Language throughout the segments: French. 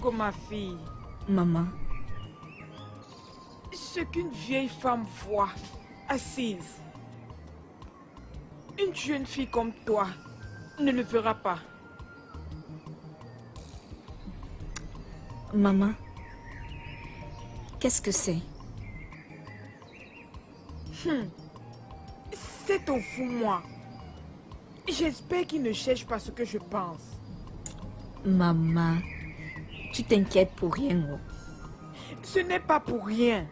Tsugo, ma fille. Maman. Ce qu'une vieille femme voit, assise, une jeune fille comme toi ne le verra pas. Maman, qu'est-ce que c'est? C'est au fond moi. J'espère qu'il ne cherche pas ce que je pense. Maman, tu t'inquiètes pour rien. Oh. Ce n'est pas pour rien.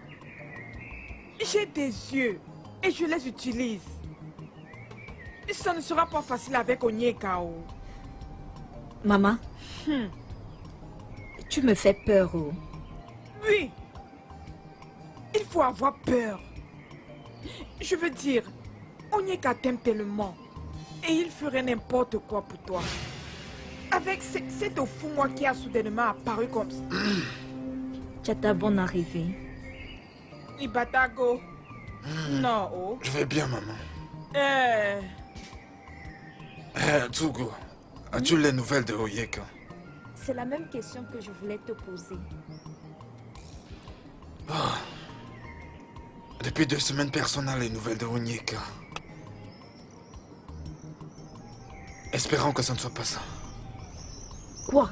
J'ai des yeux et je les utilise. Ça ne sera pas facile avec Onyekao. Maman, tu me fais peur. Oh. Oui. Il faut avoir peur. Je veux dire, Onyeka t'aime tellement. Et il ferait n'importe quoi pour toi. Avec cet au fond moi qui a soudainement apparu comme ça. Tchata, bonne arrivée. Ibatago. Non, oh. Je vais bien, maman. Tsugo, as-tu les nouvelles de Oyeka? C'est la même question que je voulais te poser. Depuis 2 semaines, personne n'a les nouvelles de Onyeka. Espérons que ça ne soit pas ça. Quoi?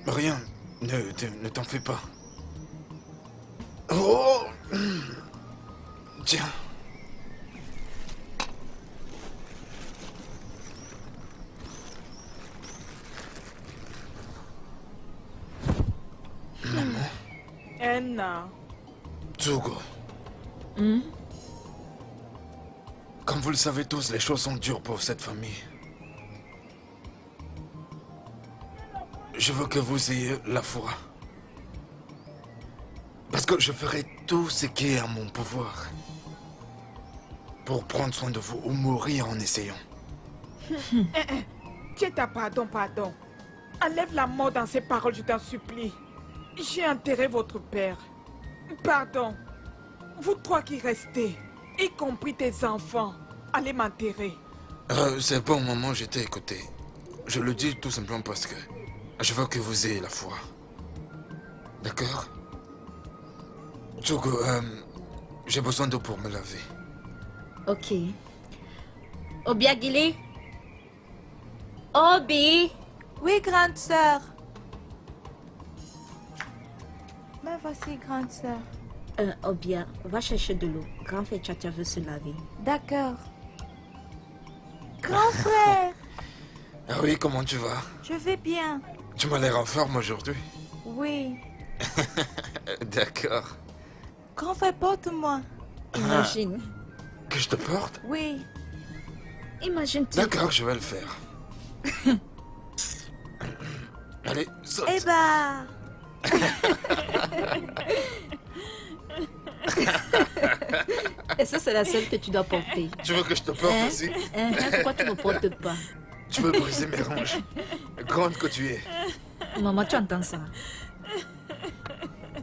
Rien. Ne t'en fais pas. Oh! Tiens. Maman. Enna. Tsugo. Comme vous le savez tous, les choses sont dures pour cette famille. Je veux que vous ayez la foi. Parce que je ferai tout ce qui est à mon pouvoir pour prendre soin de vous ou mourir en essayant. Tieta, pardon. Enlève la mort dans ces paroles, je t'en supplie. J'ai enterré votre père. Pardon. Vous trois qui restez, y compris tes enfants, allez m'enterrer. C'est bon, maman, je t'ai écouté. Je le dis tout simplement parce que je veux que vous ayez la foi. D'accord? Tsugo, j'ai besoin d'eau pour me laver. Ok. Obiagili? Obi? Oui, grande sœur. Me voici, grande sœur. Obia, va chercher de l'eau. Grand frère Tchata veut se laver. D'accord. Grand frère! Ah oui, comment tu vas? Je vais bien. Tu m'as l'air en forme aujourd'hui. Oui. D'accord. Grand frère, porte-moi. Imagine. Que je te porte? Oui. Imagine-tu. D'accord, je vais le faire. Allez, saute. Eh ben... Et ça, c'est la seule que tu dois porter. Tu veux que je te porte aussi? Pourquoi tu ne me portes pas? Tu veux briser mes hanches? Grande que tu es. Maman, tu entends ça?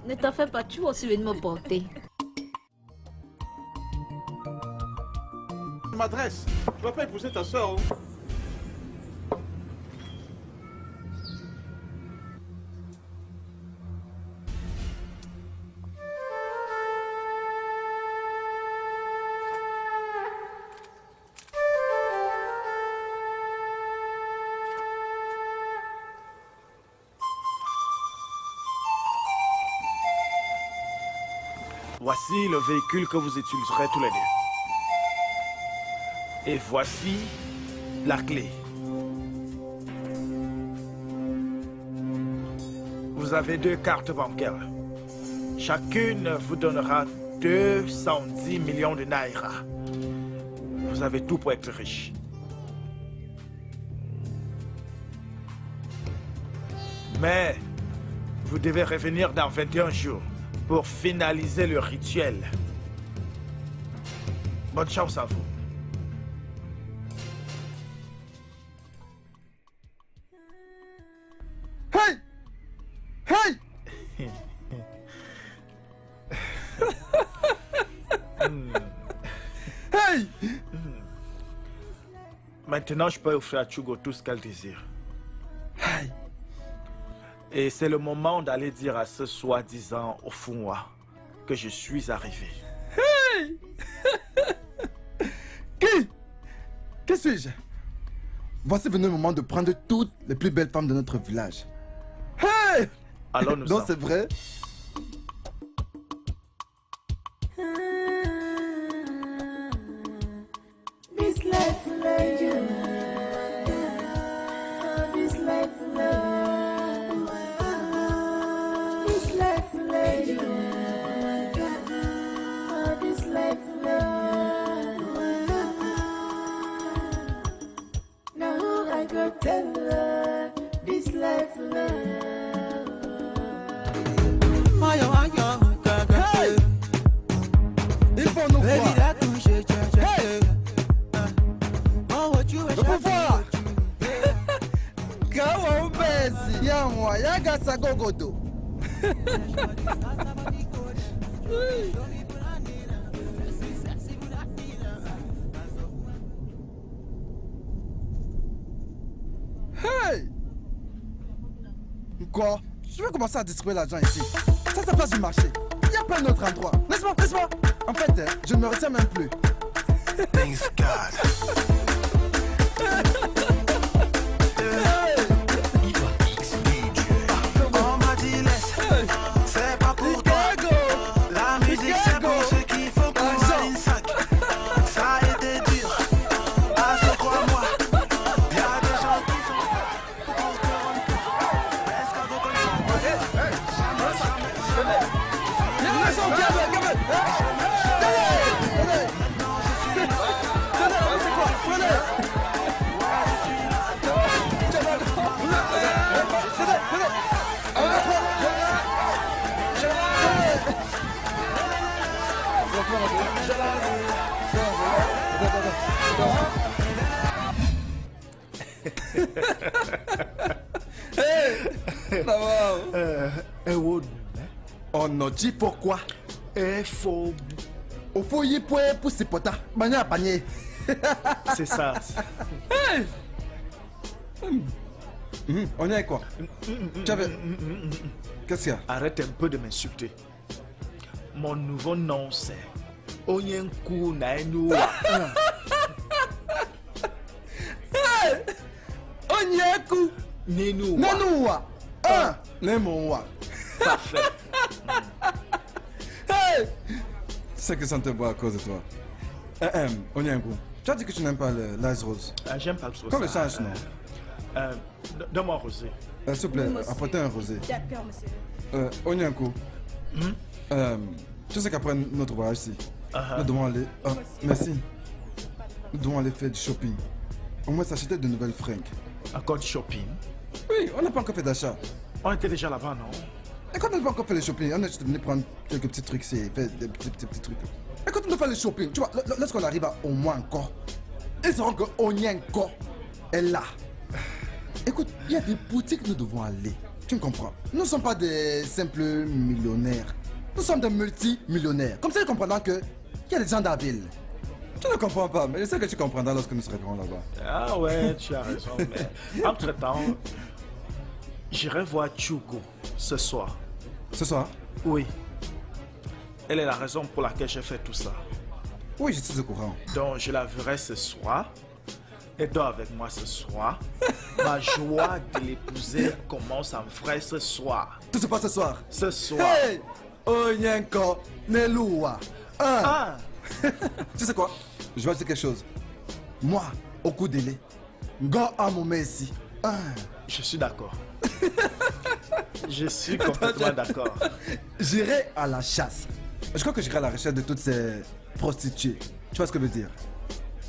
Ne t'en fais pas, tu vas aussi venir me porter. Je m'adresse. Tu vas pas épouser ta soeur. Hein? Voici le véhicule que vous utiliserez tous les deux. Et voici la clé. Vous avez 2 cartes bancaires. Chacune vous donnera 210 millions de naira. Vous avez tout pour être riche. Mais vous devez revenir dans 21 jours pour finaliser le rituel. Bonne chance à vous. Hey! Hey! Hey! Maintenant, je peux offrir à Tsugo tout ce qu'elle désire. Hey! Et c'est le moment d'aller dire à ce soi-disant Ofunwa que je suis arrivé. Hey! Qui suis-je? Voici venu le moment de prendre toutes les plus belles femmes de notre village. Hey! Alors nous Donc sommes. c'est vrai? Hey! Il faut nous voir. Hey! Le pouvoir! Kawombezi yamwa yagasa gogodo. Hey! Quoi? Je vais commencer à distribuer l'argent ici. Ça, c'est place du marché. Il n'y a pas un autre endroit. Laisse-moi, laisse-moi. En fait, je ne me retiens même plus. Thanks God. On m'a dit laisse, c'est pas pour toi. La musique c'est pour ceux qui font pour un sac. Ça a été dur, à ce crois-moi. Y'a des gens qui sont pour te rendre. Est-ce qu'à vos On nous dit pourquoi. Faut. Au faut y pour ses potas. Bagné à panier. C'est ça. On est quoi? Qu'est-ce qu'il y a? Arrête un peu de m'insulter. Mon nouveau nom c'est Onyenku Nainua. Onyeku Nenua. Nanua. Nemoua. Parfait. Hey! C'est que ça te boit à cause de toi. Onyeku, tu as dit que tu n'aimes pas l'ice rose. J'aime pas trop Comme le ça. change, non? Donne-moi un rosé. S'il vous plaît, apportez un rosé. D'accord, monsieur. Onyeku, tu sais qu'après notre voyage ici, nous devons aller... merci. Nous devons aller faire du shopping. Au moins s'acheter de nouvelles fringues. Encore du shopping. Oui, on n'a pas encore fait d'achat. On était déjà là-bas, non? Et quand on n'a pas encore fait le shopping, on est juste venu prendre quelques petits trucs, c'est faire des petits trucs. Et quand on doit faire le shopping, tu vois, lorsqu'on arrive à au moins encore, ils sauront que Onyenko est là. Écoute, il y a des boutiques que nous devons aller. Tu me comprends? Nous ne sommes pas des simples millionnaires. Nous sommes des multimillionnaires. Comme ça, ils comprendront que il y a des gens dans la ville. Tu ne comprends pas, mais je sais que tu comprendras lorsque nous serons là-bas. Ah ouais, tu as raison. Mais entre-temps, j'irai voir Chugo ce soir. Ce soir? Oui. Elle est la raison pour laquelle j'ai fait tout ça. Oui, je suis au courant. Donc je la verrai ce soir. Elle dort avec moi ce soir. Ma joie de l'épouser commence à me faire ce soir. Tout se passe ce soir. Ce soir. Hey! Onyenko Nelua. Ah! Tu sais quoi? Je vais te dire quelque chose. Moi, au coup délai, go à mon ici. Je suis d'accord. Je suis complètement d'accord. J'irai à la chasse. Je crois que j'irai à la recherche de toutes ces prostituées. Tu vois ce que je veux dire?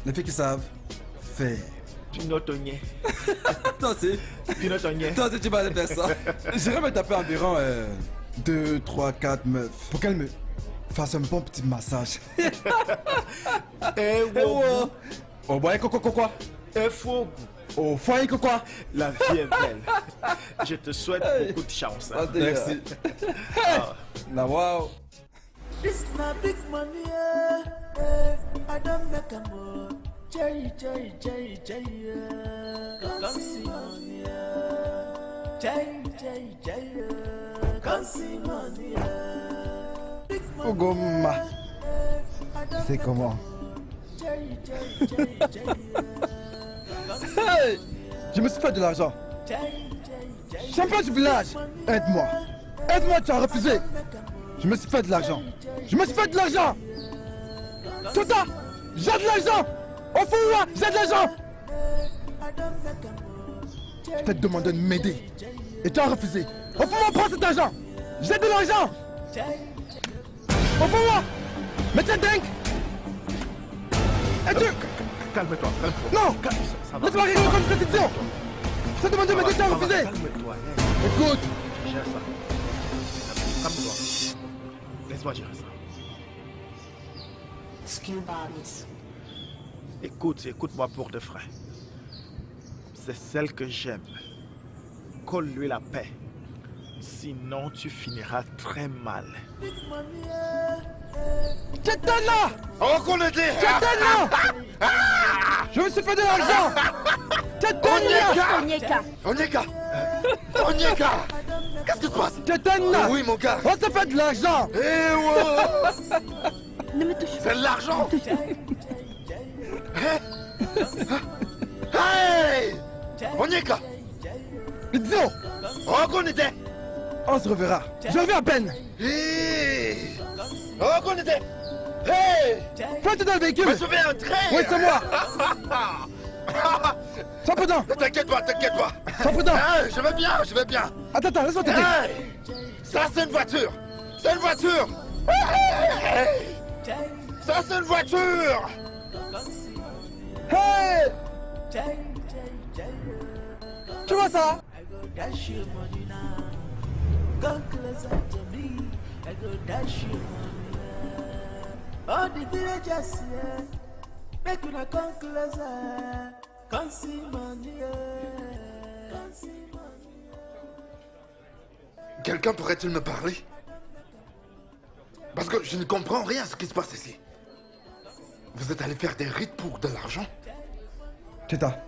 Les filles qui savent faire. Tu notonnier. Toi aussi. Tu notonnier. Toi aussi, tu vas aller faire ça. J'irai me taper environ 2, 3, 4 meufs pour qu'elles me fassent un bon petit massage. Eh wow. Oh, boy, quoi? Eh faux. Oh, foyer, quoi? La vie est belle. Je te souhaite beaucoup de chance. Hein. Merci. Now, wow. This na big money, I don't make a more. Jerry, Come see money. Ogoma. C'est comment? Hey! Je me suis fait de l'argent. Champion du village, aide-moi. Aide-moi, tu as refusé. Je me suis fait de l'argent. Je me suis fait de l'argent. Tota, j'ai de l'argent. Au fond, moi, j'ai de l'argent. Je t'ai demandé de m'aider. Et tu as refusé. Au fond, moi, prends cet argent. J'ai de l'argent. Au fond, moi. Mais tu es dingue. Et tu... Calme-toi, calme-toi. Non. Ça va. Laisse-moi régler comme cette édition. Je t'ai demandé de m'aider, tu as refusé. Calme-toi. Écoute. Gère ça. Calme-toi. Laisse-moi gérer ça. Écoute-moi pour de vrai. C'est celle que j'aime. Colle-lui la paix. Sinon, tu finiras très mal. Tchétana! Oh, qu'on était! Tchétana! Je me suis fait de l'argent! Tchétana! Onyeka. Onyeka! Onyeka! Qu'est-ce qui se passe? Tchétana! Oui, mon gars! On s'est fait de l'argent! Eh ouais! Ne me touche pas. C'est de l'argent! Hey! Onyeka! Idiot! Oh, qu'on était! On se reverra. Je reviens à peine. Hey! Oh, qu'on était! Hey! Fais-toi dans le véhicule! Mais je vais entrer! Oui, c'est moi! Sois prudent! T'inquiète pas, t'inquiète pas! Sois prudent! Hey, je vais bien, je vais bien! Attends, laisse-moi t'aider! Hey! Ça, c'est une voiture! C'est une voiture! Hey! Ça, c'est une voiture! Hey! Tu vois ça? All the villagers here, make una come closer, come see money, come see money. Quelqu'un pourrait-il me parler? Parce que je ne comprends rien à ce qui se passe ici. Vous êtes allé faire des rites pour de l'argent? Tcheta,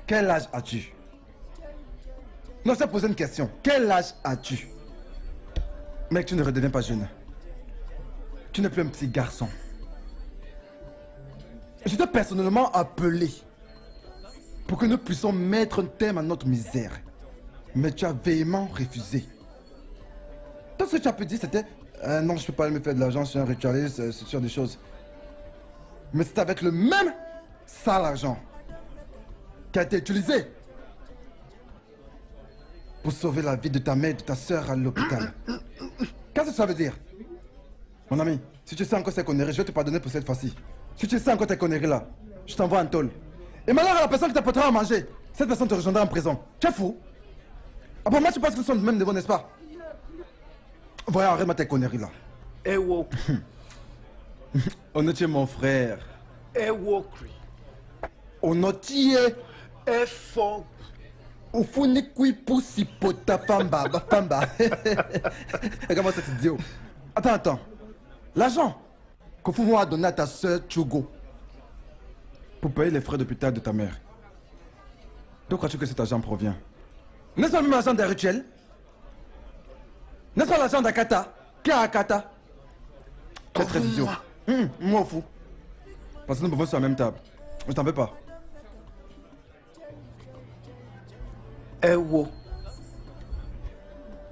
quel âge as-tu? Non, je t'ai posé une question. Quel âge as-tu? Mec, tu ne redeviens pas jeune. Tu n'es plus un petit garçon. Je t'ai personnellement appelé pour que nous puissions mettre un terme à notre misère. Mais tu as véhément refusé. Tout ce que tu as pu dire, c'était non, je ne peux pas me faire de l'argent, je suis un ritualiste, c'est sûr des choses. Mais c'est avec le même sale argent qui a été utilisé pour sauver la vie de ta mère et de ta soeur à l'hôpital. Qu'est-ce que ça veut dire? Mon ami, si tu sais encore ces conneries, je vais te pardonner pour cette fois-ci. Si tu sais encore tes conneries là, je t'envoie en tôle. Et malheur à la personne qui t'apportera à manger, cette personne te rejoindra en prison. Tu es fou? Ah bon, moi tu penses que nous sommes du même niveau, n'est-ce pas? Voyons, arrête-moi tes conneries là. Ewo. Onotier mon frère. Ewo Kri. Onotier. Efo. Ufuni kui pusi pota pamba. Pamba. Regarde-moi cet idiot. Attends. L'argent que Fumo a donné à ta soeur Chugo pour payer les frais d'hôpital de ta mère. D'où crois-tu que cet argent provient? N'est-ce pas le même argent des rituels? N'est-ce pas l'argent d'Akata? Qui est Akata? Tu es très idiot. Moi fou. Parce que nous pouvons sur la même table. Je t'en veux pas. Ewo.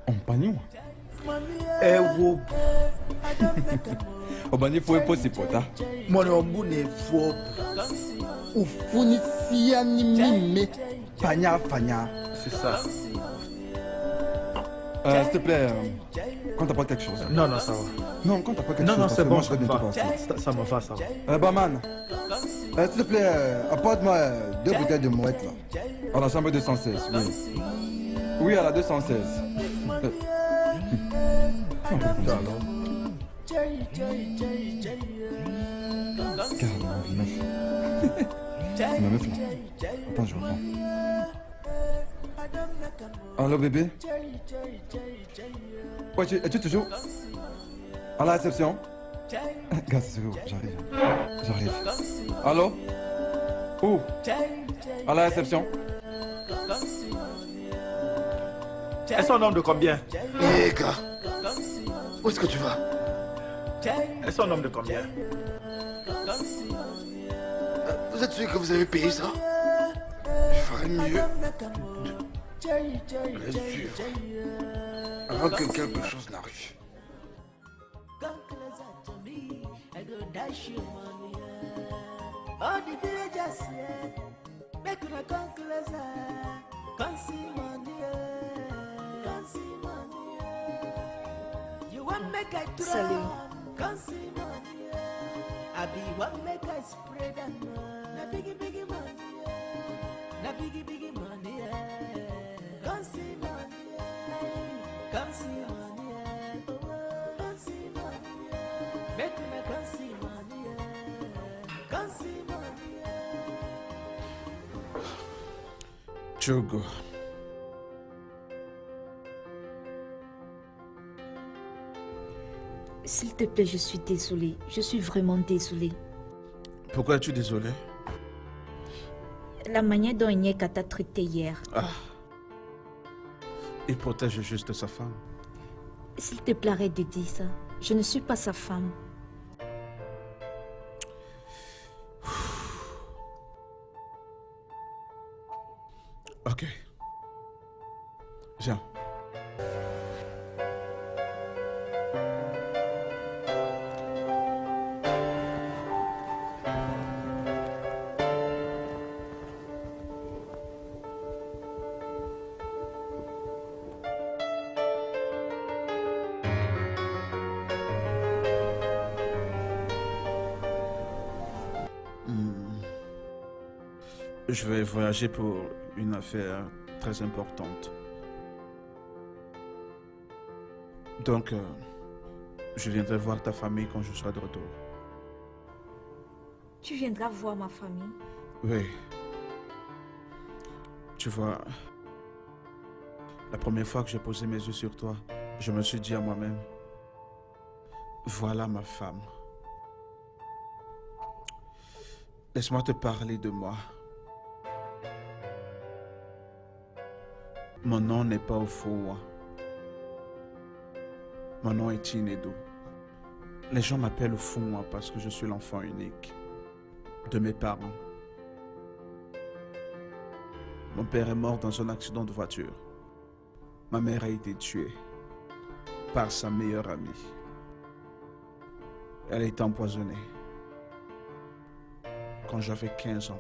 On pagnou. Ewo. Obani faut poser pota. Mon omune fo. Ufuni siani mime. Fanya. C'est ça. S'il te plaît, quand t'apportes quelque chose. Non, ça va. Non, quand t'apportes quelque chose. Non, parce c'est que bon, moi, je vais bientôt partir. ça me va, ça va. Barman, s'il te plaît, apporte-moi 2 bouteilles de mouette là. À la chambre 216, oui. Oui, à la 216. Ma meuf là. Attends, je reprends. Allô bébé? Ouais, es-tu toujours à la réception? Gars, c'est où? J'arrive. Allô? Où? À la réception? Elles sont un nombre de combien? Hé, gars, où est-ce que tu vas? Elles sont un nombre de combien? Vous êtes sûr que vous avez payé ça? Je ferais mieux de les suivre avant que quelque chose n'arrive. All the villagers here, make una come closer. Come see money, come see money. You want make I drop? Salut. Come see money. I be want make I spread and na biggie biggie money, na biggie biggie money. Come see money, come see money, come see money. Make una come see money, come see money. Diogo. S'il te plaît, je suis désolée. Je suis vraiment désolée. Pourquoi es-tu désolé? La manière dont Onyeka t'a traité hier. Ah. Il protège juste sa femme. S'il te plaît, arrête de dire ça. Je ne suis pas sa femme. Ok. Viens. Je vais voyager pour une affaire très importante. Donc, je viendrai voir ta famille quand je serai de retour. Tu viendras voir ma famille? Oui. Tu vois, la première fois que j'ai posé mes yeux sur toi, je me suis dit à moi-même, voilà ma femme. Laisse-moi te parler de moi. Mon nom n'est pas Ofowa. Mon nom est Chinedu. Les gens m'appellent Ofowa parce que je suis l'enfant unique de mes parents. Mon père est mort dans un accident de voiture. Ma mère a été tuée par sa meilleure amie. Elle a été empoisonnée quand j'avais 15 ans.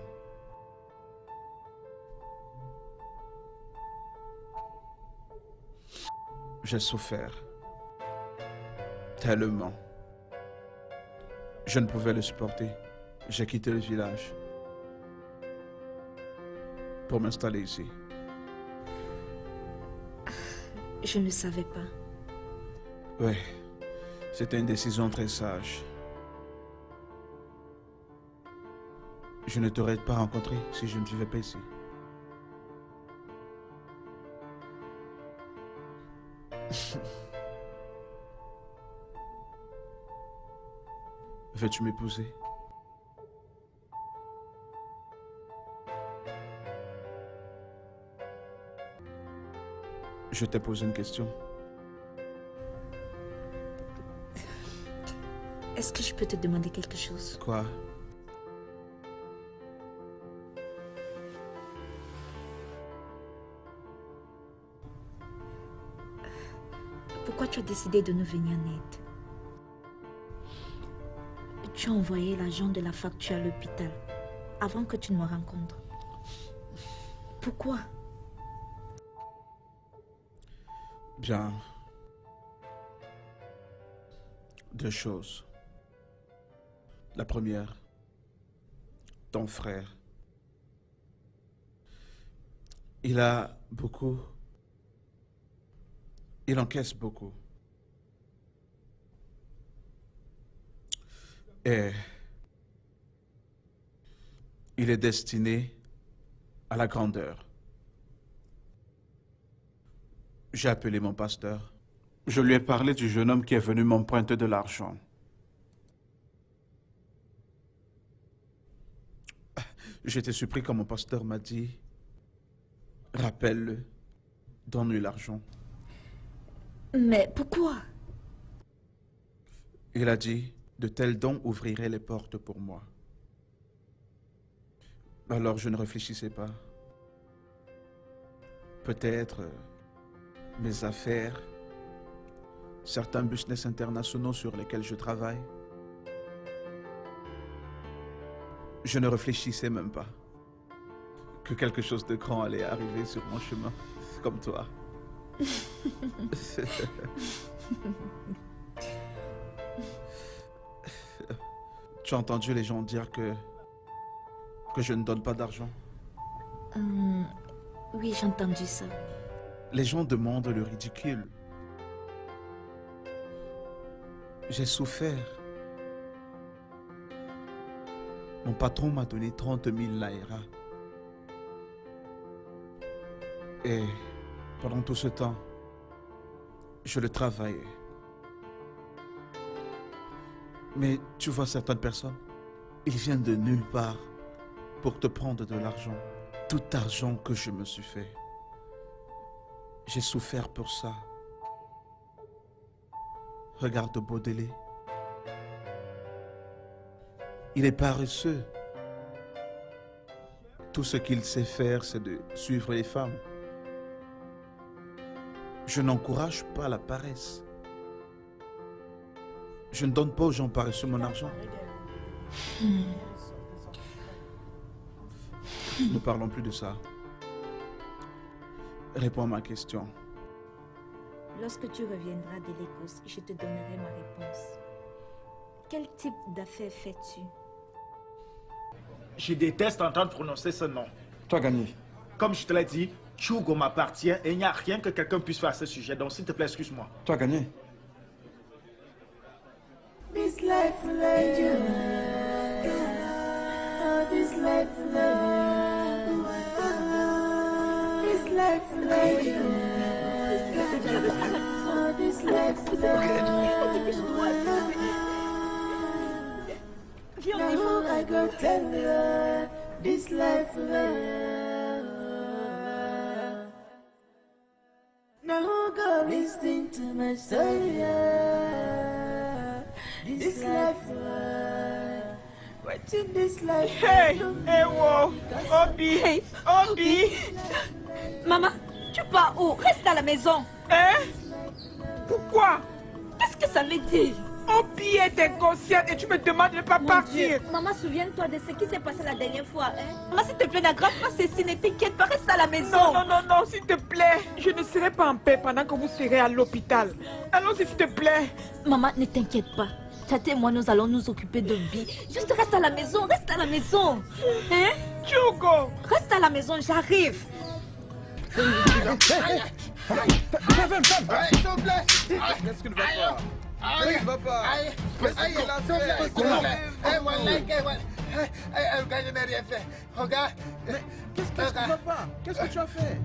J'ai souffert tellement. Je ne pouvais le supporter. J'ai quitté le village pour m'installer ici. Je ne savais pas. Oui, c'était une décision très sage. Je ne t'aurais pas rencontré si je ne vivais pas ici. Veux-tu m'épouser? Je t'ai posé une question. Est-ce que je peux te demander quelque chose? Quoi? Pourquoi tu as décidé de nous venir en aide? Tu as envoyé l'agent de la facture à l'hôpital avant que tu ne me rencontres. Pourquoi? Bien. Deux choses. La première, ton frère. Il a beaucoup. Il encaisse beaucoup. Et il est destiné à la grandeur. J'ai appelé mon pasteur. Je lui ai parlé du jeune homme qui est venu m'emprunter de l'argent. J'étais surpris quand mon pasteur m'a dit, rappelle-le, Donne-lui l'argent. Mais pourquoi? Il a dit, de tels dons ouvriraient les portes pour moi. Alors je ne réfléchissais pas. Peut-être mes affaires, certains business internationaux sur lesquels je travaille. Je ne réfléchissais même pas que quelque chose de grand allait arriver sur mon chemin, comme toi. Tu as entendu les gens dire que je ne donne pas d'argent? Oui, j'ai entendu ça. Les gens demandent le ridicule. J'ai souffert. Mon patron m'a donné 30 000 naira. Et pendant tout ce temps, je le travaillais. Mais tu vois certaines personnes, ils viennent de nulle part pour te prendre de l'argent. Tout argent que je me suis fait. J'ai souffert pour ça. Regarde Baudelaire. Il est paresseux. Tout ce qu'il sait faire, c'est de suivre les femmes. Je n'encourage pas la paresse. Je ne donne pas aux gens paresseux mon argent. Ne parlons plus de ça. Réponds à ma question. Lorsque tu reviendras de l'Écosse, je te donnerai ma réponse. Quel type d'affaires fais-tu? Je déteste entendre prononcer ce nom. Tu as gagné. Comme je te l'ai dit, Chugo m'appartient et il n'y a rien que quelqu'un puisse faire à ce sujet. Donc, s'il te plaît, excuse-moi. Tu as gagné. This life love, this life love, this life love, this life love. Now I go tell you, this life love. Now go listen to my story. This life, what's in this life? Hey, hey, wow, Obi, Hey. Obi, Maman, tu pars où? Reste à la maison. hein? Pourquoi? Qu'est-ce que ça veut dire? Obi est inconsciente et tu me demandes de ne pas Mon partir. Dieu. Maman, souviens-toi de ce qui s'est passé la dernière fois. Hein? Maman, s'il te plaît, n'aggrave pas ceci, ne t'inquiète pas, reste à la maison. Non, non, non, non, s'il te plaît. Je ne serai pas en paix pendant que vous serez à l'hôpital. Allons, s'il te plaît. Maman, ne t'inquiète pas. Tata et moi, nous allons nous occuper de Bi. Juste reste à la maison, reste à la maison. Hein? Chugo. Reste à la maison, j'arrive. Qu'est-ce qui ne va pas? Qu'est-ce qui ne va pas? Qu'est-ce qu'il a fait? Qu'est-ce qui ne va pas? Qu'est-ce que tu as fait?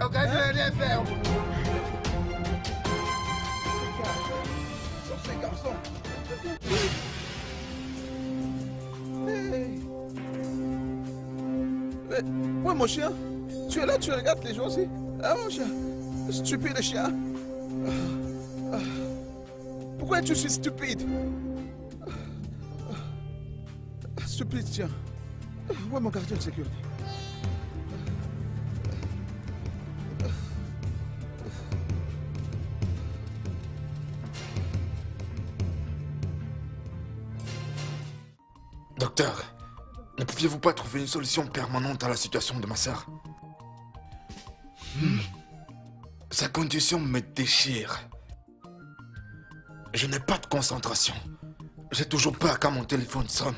Sur ces garçons. Hey. Ouais, mon chien, tu es là, tu regardes les gens aussi. Ah, mon chien, stupide chien. Pourquoi tu suis stupide? Stupide, tiens. Ouais, mon gardien de sécurité. Docteur, ne pouviez-vous pas trouver une solution permanente à la situation de ma sœur? Sa condition me déchire. Je n'ai pas de concentration. J'ai toujours peur quand mon téléphone sonne.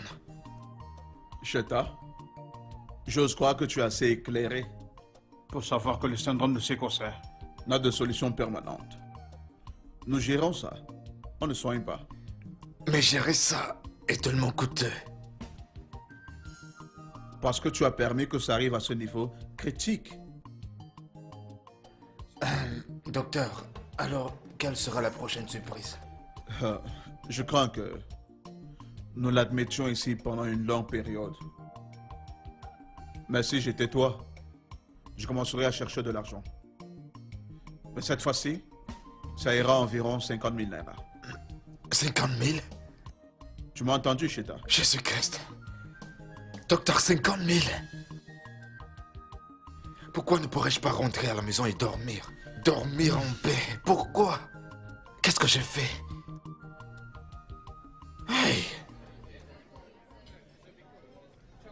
Cheta, j'ose croire que tu es assez éclairé. Pour savoir que le syndrome de séquoia. N'a de solution permanente. Nous gérons ça. On ne soigne pas. Mais gérer ça est tellement coûteux. Parce que tu as permis que ça arrive à ce niveau critique. Docteur, alors quelle sera la prochaine surprise? Je crains que nous l'admettions ici pendant une longue période. Mais si j'étais toi, je commencerais à chercher de l'argent. Mais cette fois-ci, ça ira environ 50 000 naira. 50 000? Tu m'as entendu, Cheta? Jésus-Christ. Docteur, 50 000? Pourquoi ne pourrais-je pas rentrer à la maison et dormir? Dormir en paix. Pourquoi? Qu'est-ce que j'ai fait? Hey!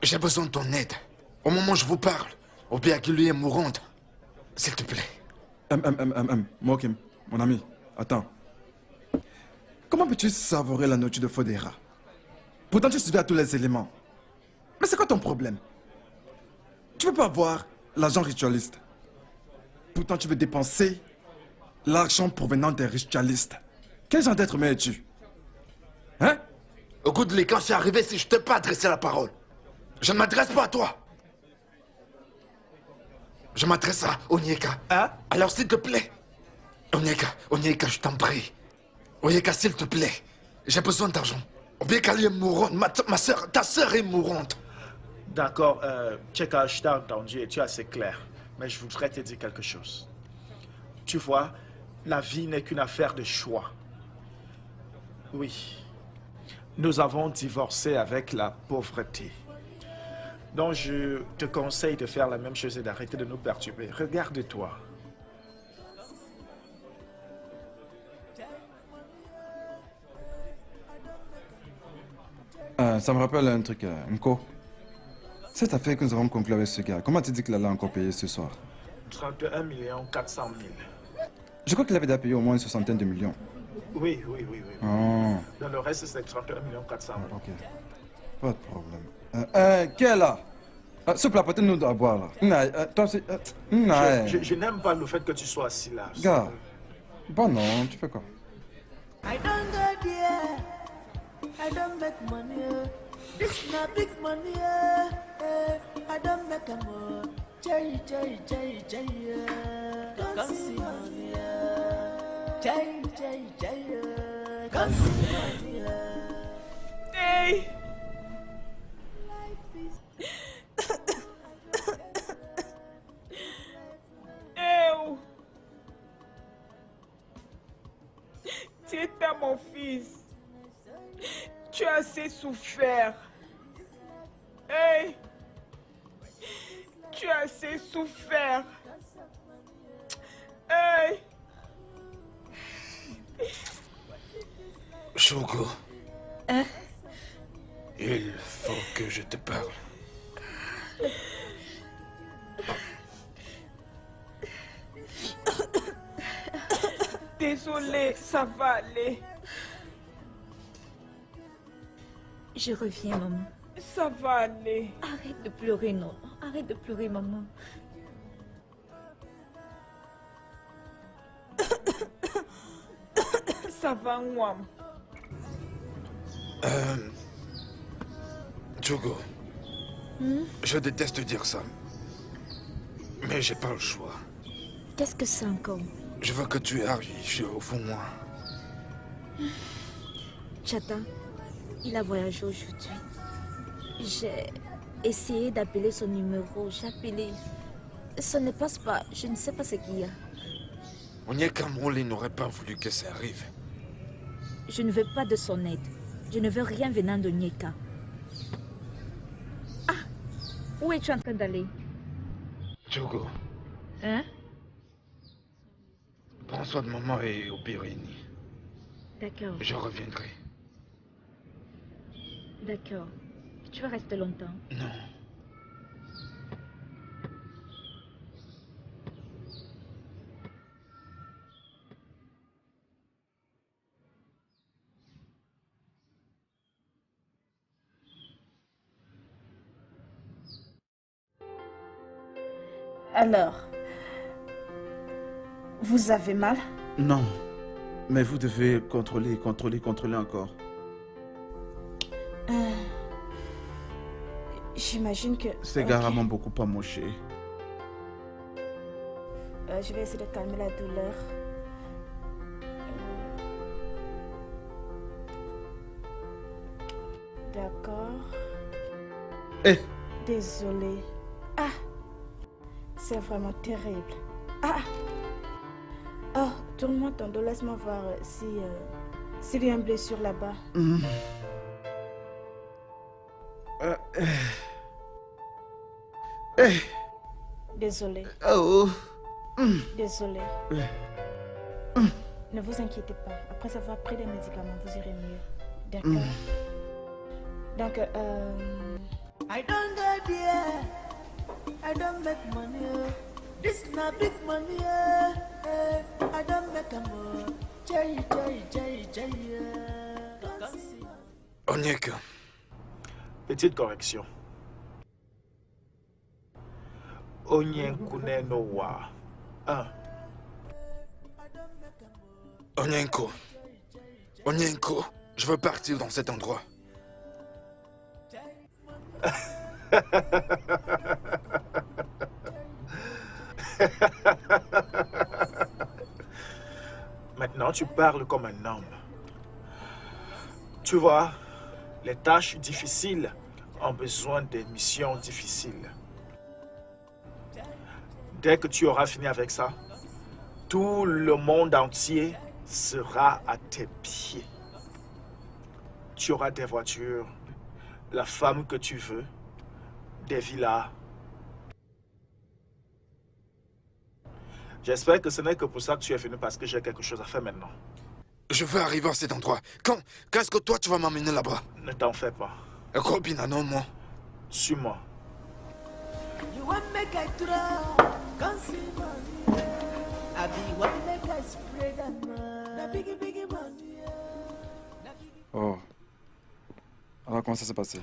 J'ai besoin de ton aide. Au moment où je vous parle, Obiagulu est mourante. S'il te plaît. Mokim, mon ami, attends. Comment peux-tu savourer la nourriture de Fodera? Pourtant, tu suivais à tous les éléments. Mais c'est quoi ton problème? Tu veux pas avoir l'argent ritualiste. Pourtant, tu veux dépenser l'argent provenant des ritualistes. Quel genre d'être humain es-tu? Hein? Au goût de l'é, quand je suis arrivé, si je t'ai pas adressé la parole, je ne m'adresse pas à toi. Je m'adresse à Onyeka. Hein? Alors, s'il te plaît. Onyeka, je t'en prie. Onyeka, s'il te plaît. J'ai besoin d'argent. Onyeka, elle est mourante. Ma soeur, ta soeur est mourante. D'accord, Tcheka, je t'ai entendu et tu es assez clair. Mais je voudrais te dire quelque chose. Tu vois, la vie n'est qu'une affaire de choix. Oui. Nous avons divorcé avec la pauvreté. Donc je te conseille de faire la même chose et d'arrêter de nous perturber. Regarde-toi. Ça me rappelle un truc, Nko. Cette affaire que nous avons conclue avec ce gars, comment tu dis qu'il allait encore payer ce soir? 31 400 000. Je crois qu'il avait déjà payé au moins une soixantaine de millions. Oui. Oh. Dans le reste, c'est 31 400 000. Ok. Pas de problème. Qui est là? S'il vous plaît, apportez-nous à boire là. Toi aussi. Je n'aime pas le fait que tu sois assis là. Gars. Bon non, tu fais quoi? I don't go there. I don't make money. This not big money. I don't make a more. Jay. Come see money. Jay. Come see money. Hey! Eh! Tu étais mon fils. Tu as assez souffert. Hey! Tu as assez souffert. Hey! Chogo. Il faut que je te parle. Désolé, ça va aller. Je reviens, maman. Ça va aller. Arrête de pleurer, non. Arrête de pleurer, maman. Ça va, moi. Chogo. Je déteste dire ça. Mais j'ai pas le choix. Qu'est-ce que c'est encore? Je veux que tu ailles au fond de moi. Chata, il a voyagé aujourd'hui. J'ai essayé d'appeler son numéro. J'ai appelé. Ça ne passe pas. Je ne sais pas ce qu'il y a. Onyeka Moli n'aurait pas voulu que ça arrive. Je ne veux pas de son aide. Je ne veux rien venant de Onyeka. Ah! Où es-tu en train d'aller? Chogo. Hein? Prends soin de maman et au Pyrénées. D'accord. Je reviendrai. D'accord. Tu vas rester longtemps? Non. Alors, vous avez mal? Non. Mais vous devez contrôler encore. J'imagine que... Ces gars m'ont beaucoup amoché. Je vais essayer de calmer la douleur. D'accord. Eh! Désolée. Ah! C'est vraiment terrible. Ah! Tourne-moi ton dos, laisse-moi voir s'il y a une blessure là-bas. Désolé. Oh. Désolé. Ne vous inquiétez pas. Après avoir pris des médicaments, vous irez mieux. D'accord? Donc, I don't go there. I don't make money. This not big money. I don't make a more. Jay. Onyeka. Petite correction. Onyenkune no wa. Onyenko. Onyenko, je veux partir dans cet endroit. Maintenant, tu parles comme un homme. Tu vois, les tâches difficiles ont besoin des missions difficiles. Dès que tu auras fini avec ça, tout le monde entier sera à tes pieds. Tu auras des voitures, la femme que tu veux, des villas. J'espère que ce n'est que pour ça que tu es venu, parce que j'ai quelque chose à faire maintenant. Je veux arriver à cet endroit. Quand est-ce que toi tu vas m'amener là-bas? Ne t'en fais pas. Robin, non, moi. Suis-moi. You want make I try? Come see money. I be want make I spread them. Na biggie money. Oh. Alors, comment ça s'est passé?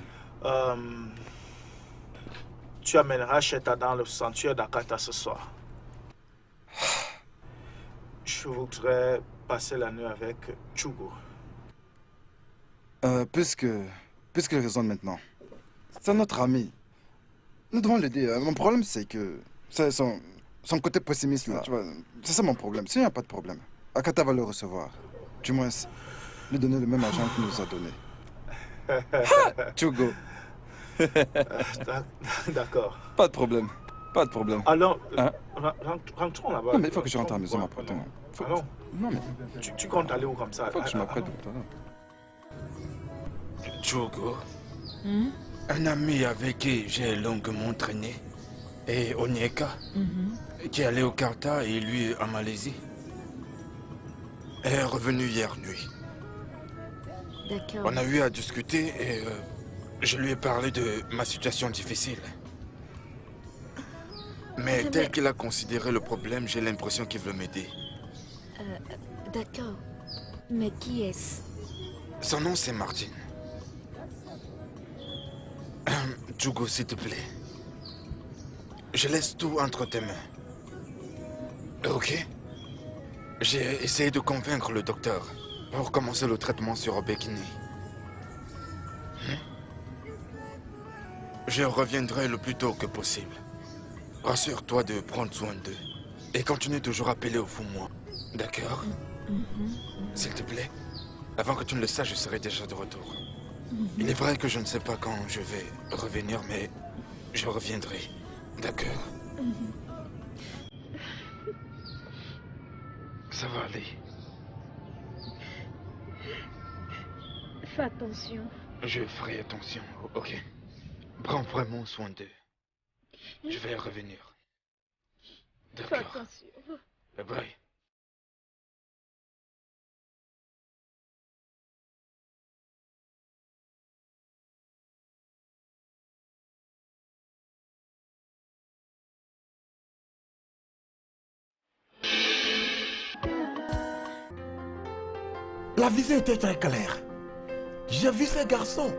Tu amèneras Cheta dans le sanctuaire d'Akata ce soir. Je voudrais passer la nuit avec Chugo. Puisqu'il raisonne maintenant, c'est notre ami. Nous devons l'aider. Mon problème, c'est que c'est son côté pessimiste, là, tu vois. C'est ça mon problème. S'il n'y a pas de problème, Akata va le recevoir. Du moins, lui donner le même argent qu'il nous a donné. Chugo. D'accord. Pas de problème. Pas de problème. Alors, hein? rentrons là-bas. Non, mais il faut que je rentre à la maison après. Non, mais... Tu comptes aller où comme ça? Il faut que je m'apprête. Chugo, un ami avec qui j'ai longuement traîné, et Onyeka, qui est allé au Karta et lui en Malaisie, est revenu hier nuit. D'accord. On a eu à discuter et je lui ai parlé de ma situation difficile. Mais tel qu'il a considéré le problème, j'ai l'impression qu'il veut m'aider. D'accord. Mais qui est-ce? Son nom, c'est Martin. Chugo, s'il te plaît. Je laisse tout entre tes mains. Ok? J'ai essayé de convaincre le docteur pour commencer le traitement sur Obekini. Je reviendrai le plus tôt que possible. Rassure-toi de prendre soin d'eux. Et continue toujours à appeler au fond moi. D'accord? S'il te plaît. Avant que tu ne le saches, je serai déjà de retour. Il est vrai que je ne sais pas quand je vais revenir, mais je reviendrai. D'accord? Ça va aller. Fais attention. Je ferai attention, ok? Prends vraiment soin d'eux. Je vais revenir. Fais D'accord. attention. Bye bye. La vision était très claire. J'ai vu ces garçons.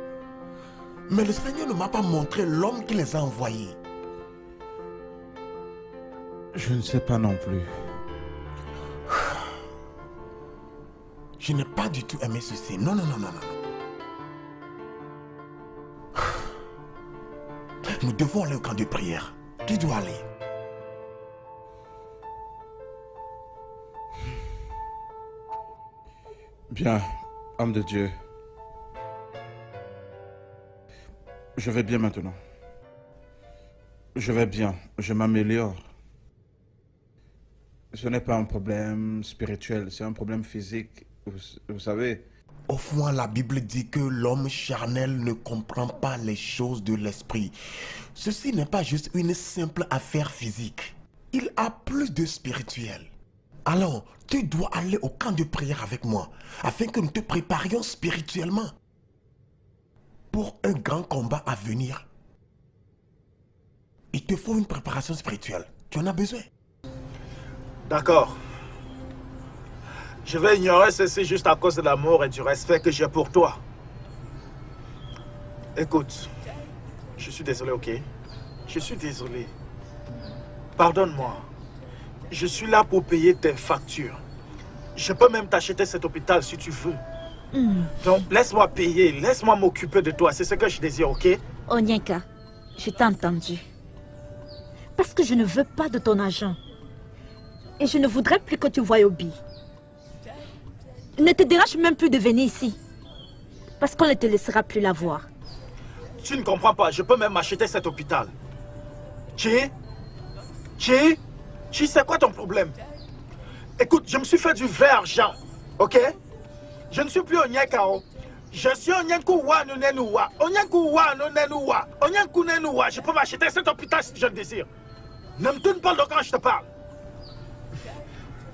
Mais le Seigneur ne m'a pas montré l'homme qui les a envoyés. Je ne sais pas non plus. Je n'ai pas du tout aimé ceci. Non. Nous devons aller au camp de prière. Qui doit aller? Bien, homme de Dieu. Je vais bien maintenant. Je vais bien, je m'améliore. Ce n'est pas un problème spirituel, c'est un problème physique. Vous savez. Au fond, la Bible dit que l'homme charnel ne comprend pas les choses de l'esprit. Ceci n'est pas juste une simple affaire physique. Il a plus de spirituel. Alors, tu dois aller au camp de prière avec moi, afin que nous te préparions spirituellement pour un grand combat à venir. Il te faut une préparation spirituelle. Tu en as besoin. D'accord. Je vais ignorer ceci juste à cause de l'amour et du respect que j'ai pour toi. Écoute, je suis désolé, ok? Je suis désolé. Pardonne-moi. Je suis là pour payer tes factures. Je peux même t'acheter cet hôpital si tu veux. Donc, laisse-moi payer, laisse-moi m'occuper de toi. C'est ce que je désire, ok? Onyeka, je t'ai entendu. Parce que je ne veux pas de ton argent. Et je ne voudrais plus que tu voies Obi. Ne te dérange même plus de venir ici. Parce qu'on ne te laissera plus la voir. Tu ne comprends pas, je peux même acheter cet hôpital. Chi, c'est quoi ton problème? Écoute, je me suis fait du vrai argent, ok? Je ne suis plus Onyeka. Je suis Onyenku wa Nunenuwa. Onyenku wa Nunenuwa. Onyenku Nenuwa. Je peux m'acheter cet hôpital si je le désire. Ne me tourne pas le dos quand je te parle.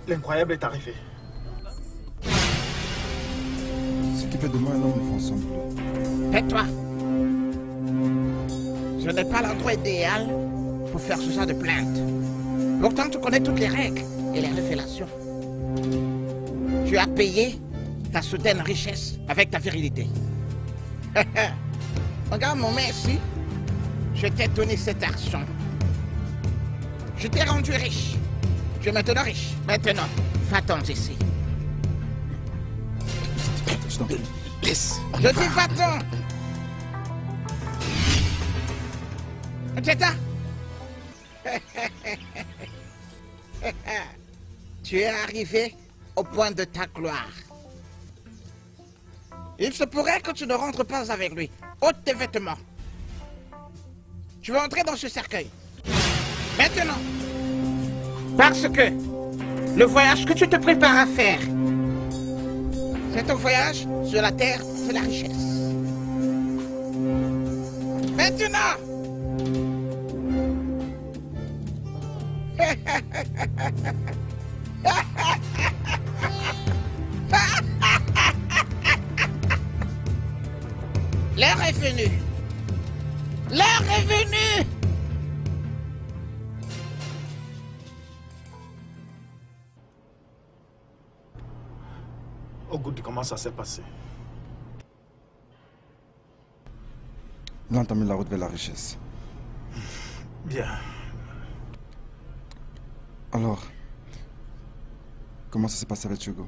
L'incroyable est arrivé. Ce qui fait de moi un homme ne fonctionne plus. Tais-toi. Ce n'est pas l'endroit idéal pour faire ce genre de plainte. Pourtant, tu connais toutes les règles et les révélations. Tu as payé ta soudaine richesse avec ta virilité. Regarde mon main ici. Je t'ai donné cet argent. Je t'ai rendu riche. Tu es maintenant riche. Maintenant, va-t'en ici. Laisse. Je dis va-t'en. Teta. Tu es arrivé au point de ta gloire. Il se pourrait que tu ne rentres pas avec lui. Ôte tes vêtements. Tu vas entrer dans ce cercueil. Maintenant. Parce que le voyage que tu te prépares à faire, c'est un voyage sur la terre, c'est la richesse. Maintenant. L'heure est venue. L'heure est venue. Au goût de comment ça s'est passé? Il a entamé la route vers la richesse. Bien. Alors, comment ça s'est passé avec Chugo?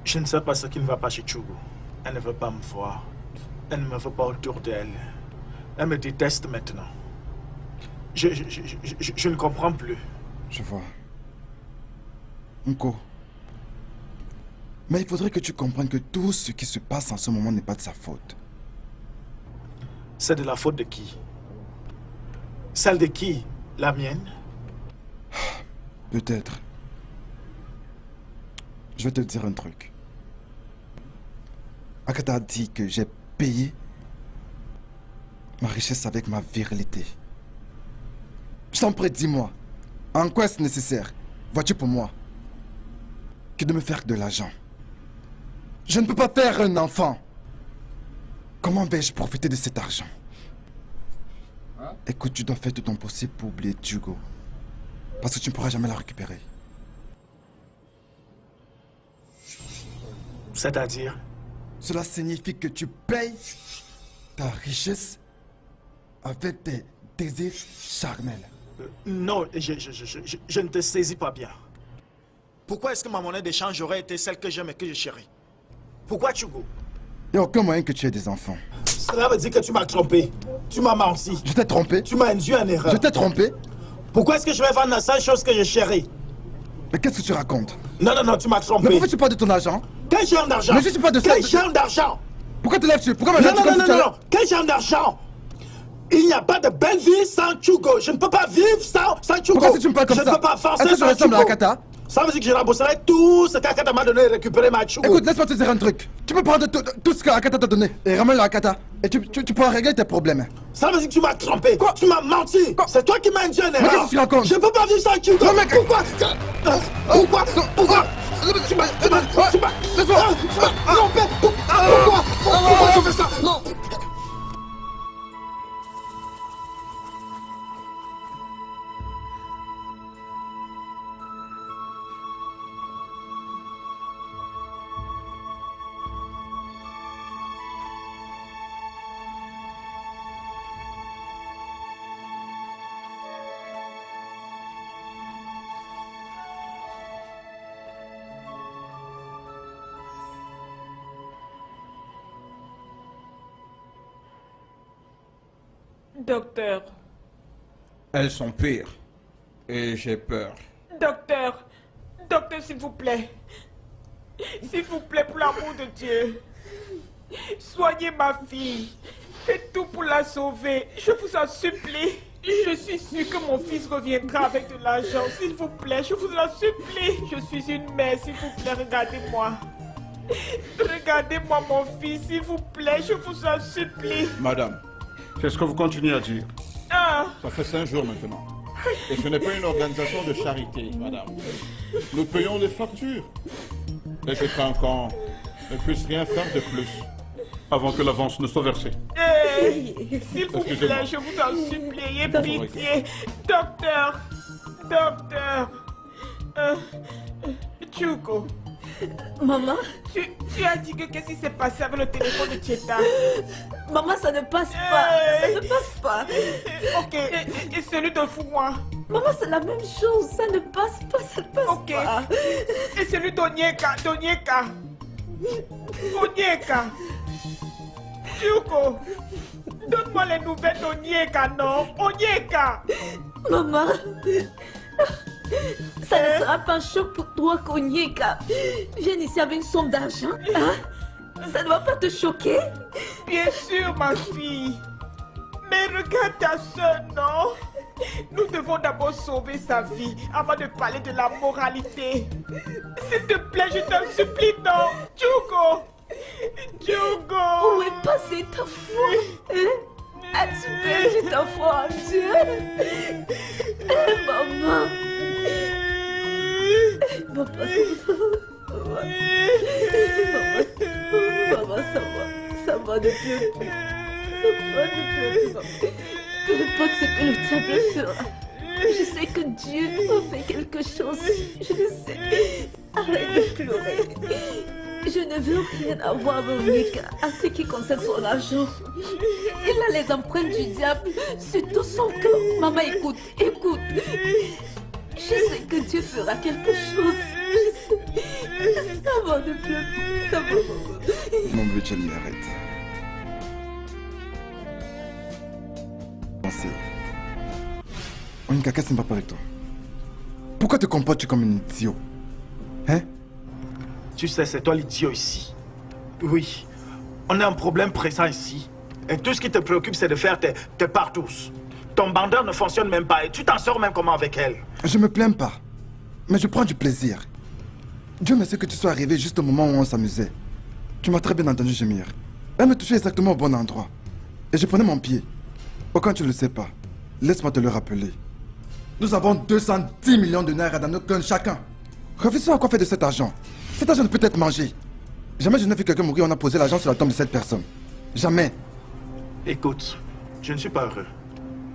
Je ne sais pas ce qui ne va pas chez Chugo. Elle ne veut pas me voir. Elle ne me veut pas autour d'elle. Elle me déteste maintenant. Je ne comprends plus. Je vois. Nko. Mais il faudrait que tu comprennes que tout ce qui se passe en ce moment n'est pas de sa faute. C'est de la faute de qui? Celle de qui? La mienne? Peut-être. Je vais te dire un truc. Akata a dit que j'ai payé ma richesse avec ma virilité. Je t'en prie, dis-moi, en quoi est-ce nécessaire, vois-tu pour moi, que de me faire de l'argent? Je ne peux pas faire un enfant. Comment vais-je profiter de cet argent? Écoute, tu dois faire tout ton possible pour oublier Chugo. Parce que tu ne pourras jamais la récupérer. C'est-à-dire? Cela signifie que tu payes ta richesse avec tes désirs charnels. Non, je ne te saisis pas bien. Pourquoi est-ce que ma monnaie d'échange aurait été celle que j'aime et que je chéris? Pourquoi Chugo? Il n'y a aucun moyen que tu aies des enfants. Cela veut dire que tu m'as trompé. Tu m'as menti. Je t'ai trompé? Tu m'as induit en erreur. Je t'ai trompé? Pourquoi est-ce que je vais vendre la seule chose que je chéris? Mais qu'est-ce que tu racontes? Non, tu m'as trompé. Mais pourquoi tu parles de ton argent? Quel genre d'argent? Mais je suis pas de ça. Quel genre d'argent? Pourquoi tu lèves-tu? Pourquoi Non. Quel genre d'argent? Il n'y a pas de belle vie sans Chugo. Je ne peux pas vivre sans Chugo. Pourquoi si tu me parles comme ça? Je ne peux pas avancer sans Chugo. Ressemble à Akata? Ça veut dire que je rembourserai tout ce qu'Akata m'a donné et récupérer ma Chugo. Écoute, laisse-moi te dire un truc. Tu peux prendre tout ce qu'Akata t'a donné et ramène-le à Akata. Et tu pourras régler tes problèmes. Ça veut dire que tu m'as trompé. Quoi? Tu m'as menti. C'est toi qui m'as induit en erreur. Mais qu'est-ce que tu racontes? Je ne peux pas vivre sans Chugo. Non, mais... Pourquoi? Pourquoi? Laisse-moi. Pourquoi tu fais ça? Non. Docteur. Elles sont pires. Et j'ai peur. Docteur. Docteur, s'il vous plaît. S'il vous plaît, pour l'amour de Dieu. Soignez ma fille. Faites tout pour la sauver. Je vous en supplie. Je suis sûre que mon fils reviendra avec de l'argent. S'il vous plaît, je vous en supplie. Je suis une mère, s'il vous plaît, regardez-moi. Regardez-moi mon fils, s'il vous plaît, je vous en supplie. Madame, qu'est-ce que vous continuez à dire? Ah. Ça fait 5 jours maintenant. Et ce n'est pas une organisation de charité, madame. Nous payons les factures. Et je crains qu'on ne puisse rien faire de plus avant que l'avance ne soit versée. Hey, s'il vous plaît, je vous en supplie, ayez pitié. Docteur, docteur. Chugo. Maman? Tu as dit que qu'est-ce qui s'est passé avec le téléphone de Tcheta? Maman, ça ne passe pas. Ça ne passe pas. Ok, et celui de Foumois? Maman, c'est la même chose. Ça ne passe pas, ça ne passe pas. Et celui d'Onyeka? Onyeka. Chugo, donne-moi les nouvelles d'Onyeka, non? Onyeka. Maman. Ça ne sera pas un choc pour toi qu'Onyeka vienne ici avec une somme d'argent, hein? Ça ne va pas te choquer? Bien sûr, ma fille. Mais regarde ta soeur, non? Nous devons d'abord sauver sa vie avant de parler de la moralité. S'il te plaît, je t'en supplie, non? Chugo! Chugo! Où est passée ta foi? Hein? As-tu perdu ta foi en Dieu? Maman! Maman, ça va de plus en plus. Ça va de plus en plus. Peu importe ce que le diable fera, je sais que Dieu a fait quelque chose. Je le sais. Arrête de pleurer. Je ne veux rien avoir avec Onyeka à ce qui concerne son argent. Il a les empreintes du diable sur tout son cœur. Maman, écoute, écoute. Je sais que Dieu fera quelque chose. Je sais. Ça va de pleurer. Ça va, maman. Mon bébé, Charlie, arrête. Pensez. Onyeka, qu'est-ce qui ne va pas avec toi? Pourquoi te comportes-tu comme un idiot? Hein? Tu sais, c'est toi l'idiot ici. Oui, on a un problème pressant ici. Et tout ce qui te préoccupe, c'est de faire tes partous. Ton bandeur ne fonctionne même pas et tu t'en sors même comment avec elle? Je me plains pas, mais je prends du plaisir. Dieu merci que tu sois arrivé juste au moment où on s'amusait. Tu m'as très bien entendu gémir. Elle me touchait exactement au bon endroit. Et je prenais mon pied. Oh, quand tu ne le sais pas, laisse-moi te le rappeler. Nous avons 210 millions de naira dans nos cœurs chacun. Réfléchissons à quoi faire de cet argent. Cet argent ne peut être mangé. Jamais je n'ai vu quelqu'un mourir, on a posé l'argent sur la tombe de cette personne. Jamais. Écoute, je ne suis pas heureux.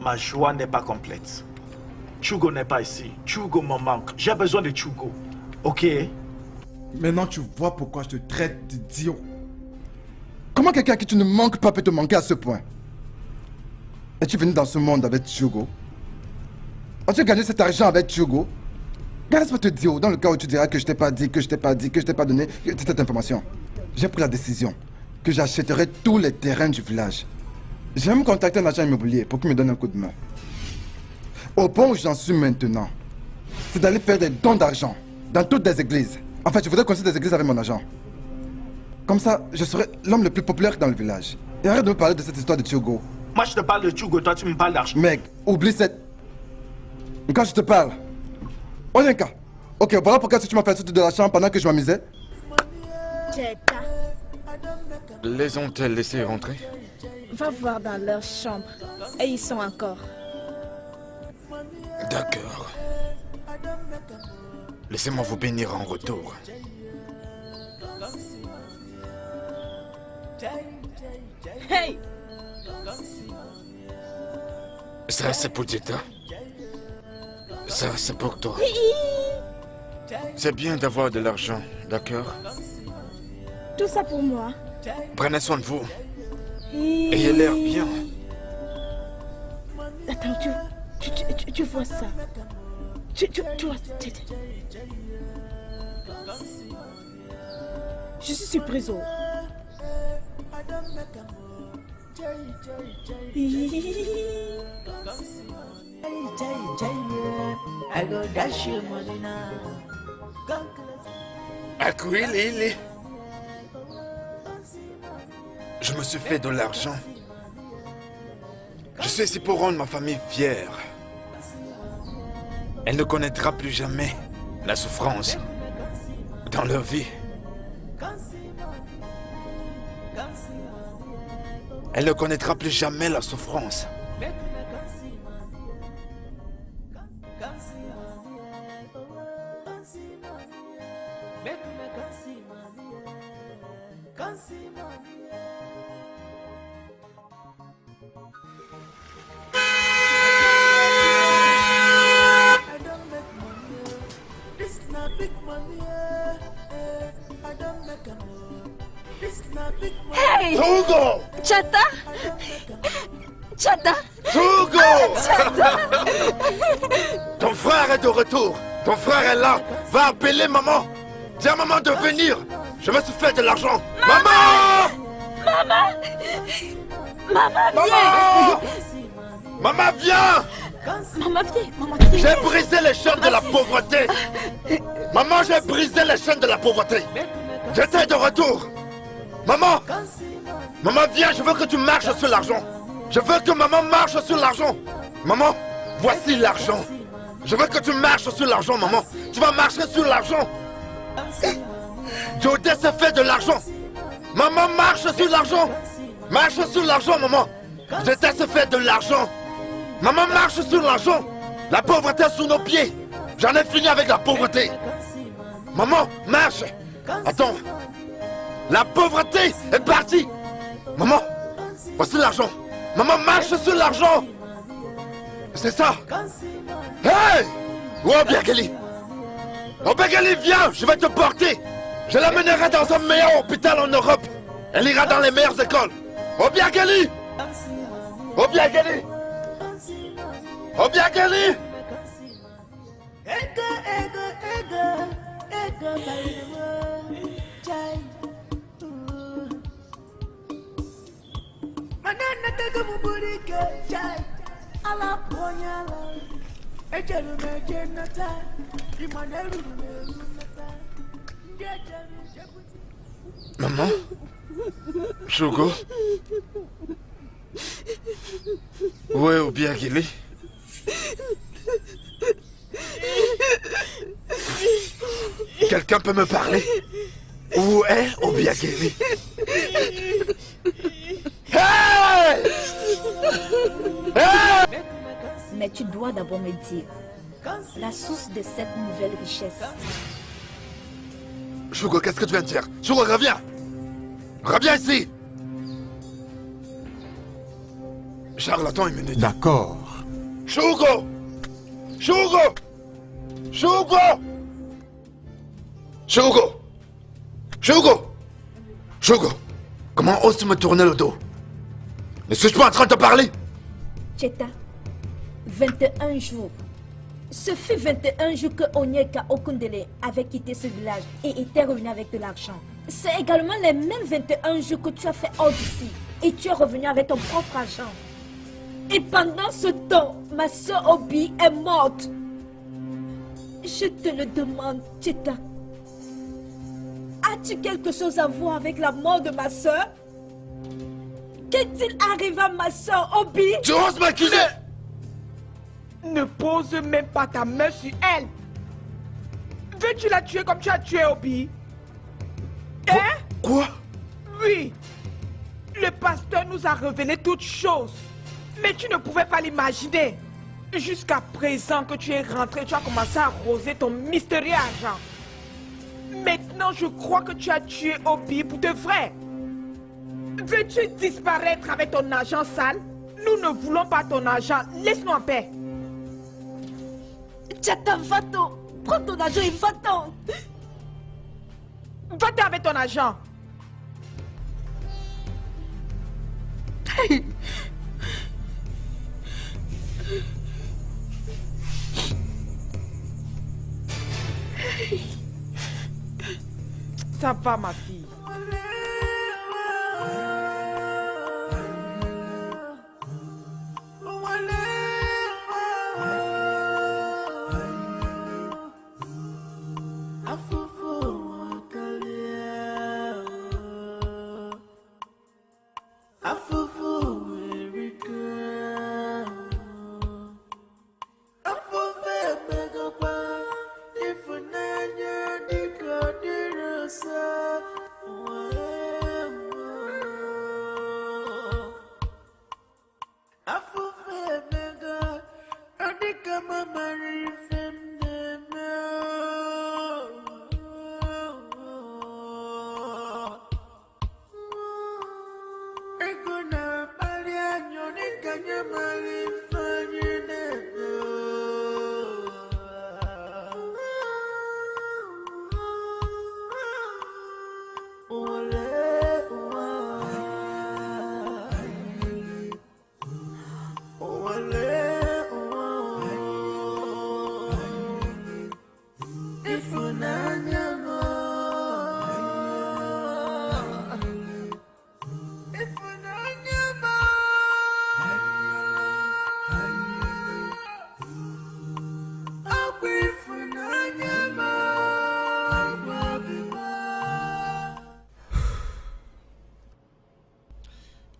Ma joie n'est pas complète. Chugo n'est pas ici. Chugo me manque. J'ai besoin de Chugo. Ok? Maintenant tu vois pourquoi je te traite d'idiot. Comment quelqu'un à qui tu ne manques pas peut te manquer à ce point? Es-tu venu dans ce monde avec Chugo? As-tu gagné cet argent avec Chugo? Laisse-moi te dire, dans le cas où tu diras que je t'ai pas dit, que je t'ai pas dit, que je t'ai pas donné cette information. J'ai pris la décision que j'achèterai tous les terrains du village. J'ai même contacté un agent immobilier pour qu'il me donne un coup de main. Au point où j'en suis maintenant, c'est d'aller faire des dons d'argent dans toutes les églises. En fait, je voudrais construire des églises avec mon argent. Comme ça, je serai l'homme le plus populaire dans le village. Et arrête de me parler de cette histoire de Chugo. Moi, je te parle de Chugo, toi, tu me parles d'argent. Mec, oublie cette... Quand je te parle... Onyenka, ok, voilà pourquoi tu m'as fait sortir de la chambre pendant que je m'amusais. Cheta, Les ont-elles laissé rentrer? va voir dans leur chambre. Et ils sont encore. D'accord. Laissez-moi vous bénir en retour. Hey! Ça, c'est pour Jetta. Ça, c'est pour toi. C'est bien d'avoir de l'argent, d'accord? Tout ça pour moi. Prenez soin de vous. Ayez l'air bien. Attends, tu vois ça. Tu vois... Je suis surprise. I go dash your money now. Lily. Je me suis fait de l'argent. Je suis ici pour rendre ma famille fière. Elle ne connaîtra plus jamais la souffrance dans leur vie. Elle ne connaîtra plus jamais la souffrance. Hey! Chugo! Cheta! Cheta! Chugo! Cheta! Ton frère est de retour. Ton frère est là. Va appeler maman. Dis à maman de venir. Je me suis fait de l'argent. Maman! Maman! Maman, Maman! viens! Maman, viens! Maman, viens! Maman, viens! J'ai brisé les chaînes de la pauvreté. Maman, j'ai brisé les chaînes de la pauvreté. J'étais de retour. Maman! Maman, viens, je veux que tu marches sur l'argent. Je veux que maman marche sur l'argent. Maman, voici l'argent. Je veux que tu marches sur l'argent, maman. Tu vas marcher sur l'argent. Jodé s'est fait de l'argent. Maman, marche sur l'argent. Marche sur l'argent, maman. Jodé s'est fait de l'argent. Maman, marche sur l'argent. La pauvreté est sous nos pieds. J'en ai fini avec la pauvreté. Maman, marche. Attends. La pauvreté est partie. Maman, voici l'argent. Maman, marche sur l'argent. C'est ça. Hey! Obiageli. Obiageli, viens, je vais te porter. Je l'amènerai dans un meilleur hôpital en Europe. Elle ira dans les meilleures écoles. Obiageli. Obiageli. Obiageli. Manana taka muburike chai ala ponyala ejeru mejenata imaneru merunata ngejeru jebuti. Maman? Chugo? Où est Obiageli? Quelqu'un peut me parler? Où est Obiageli? Hey! Hey! Mais tu dois d'abord me dire la source de cette nouvelle richesse. Chugo, qu'est-ce que tu viens de dire? Chugo, reviens! Reviens ici! Charles, attends une minute. D'accord. Chugo! Chugo! Chugo! Chugo! Chugo! Chugo! Comment oses-tu me tourner le dos? Ne suis-je pas en train de te parler? Cheta, 21 jours. Ce fut 21 jours que Onyeka Okundele avait quitté ce village et était revenu avec de l'argent. C'est également les mêmes 21 jours que tu as fait hors d'ici et tu es revenu avec ton propre argent. Et pendant ce temps, ma soeur Obi est morte. Je te le demande, Cheta. As-tu quelque chose à voir avec la mort de ma soeur? Qu'est-il arrivé à ma soeur, Obi? Tu oses m'accuser? Ne pose même pas ta main sur elle. Veux-tu la tuer comme tu as tué Obi? Hein? Quoi? Oui. Le pasteur nous a révélé toutes choses. Mais tu ne pouvais pas l'imaginer. Jusqu'à présent que tu es rentré, tu as commencé à arroser ton mystérieux argent. Maintenant, je crois que tu as tué Obi pour de vrai. Veux-tu disparaître avec ton argent sale? Nous ne voulons pas ton argent. Laisse-nous en paix. Tchata, va-t'en. Prends ton argent et va-t'en. Va-t'en avec ton argent. Ça va, ma fille.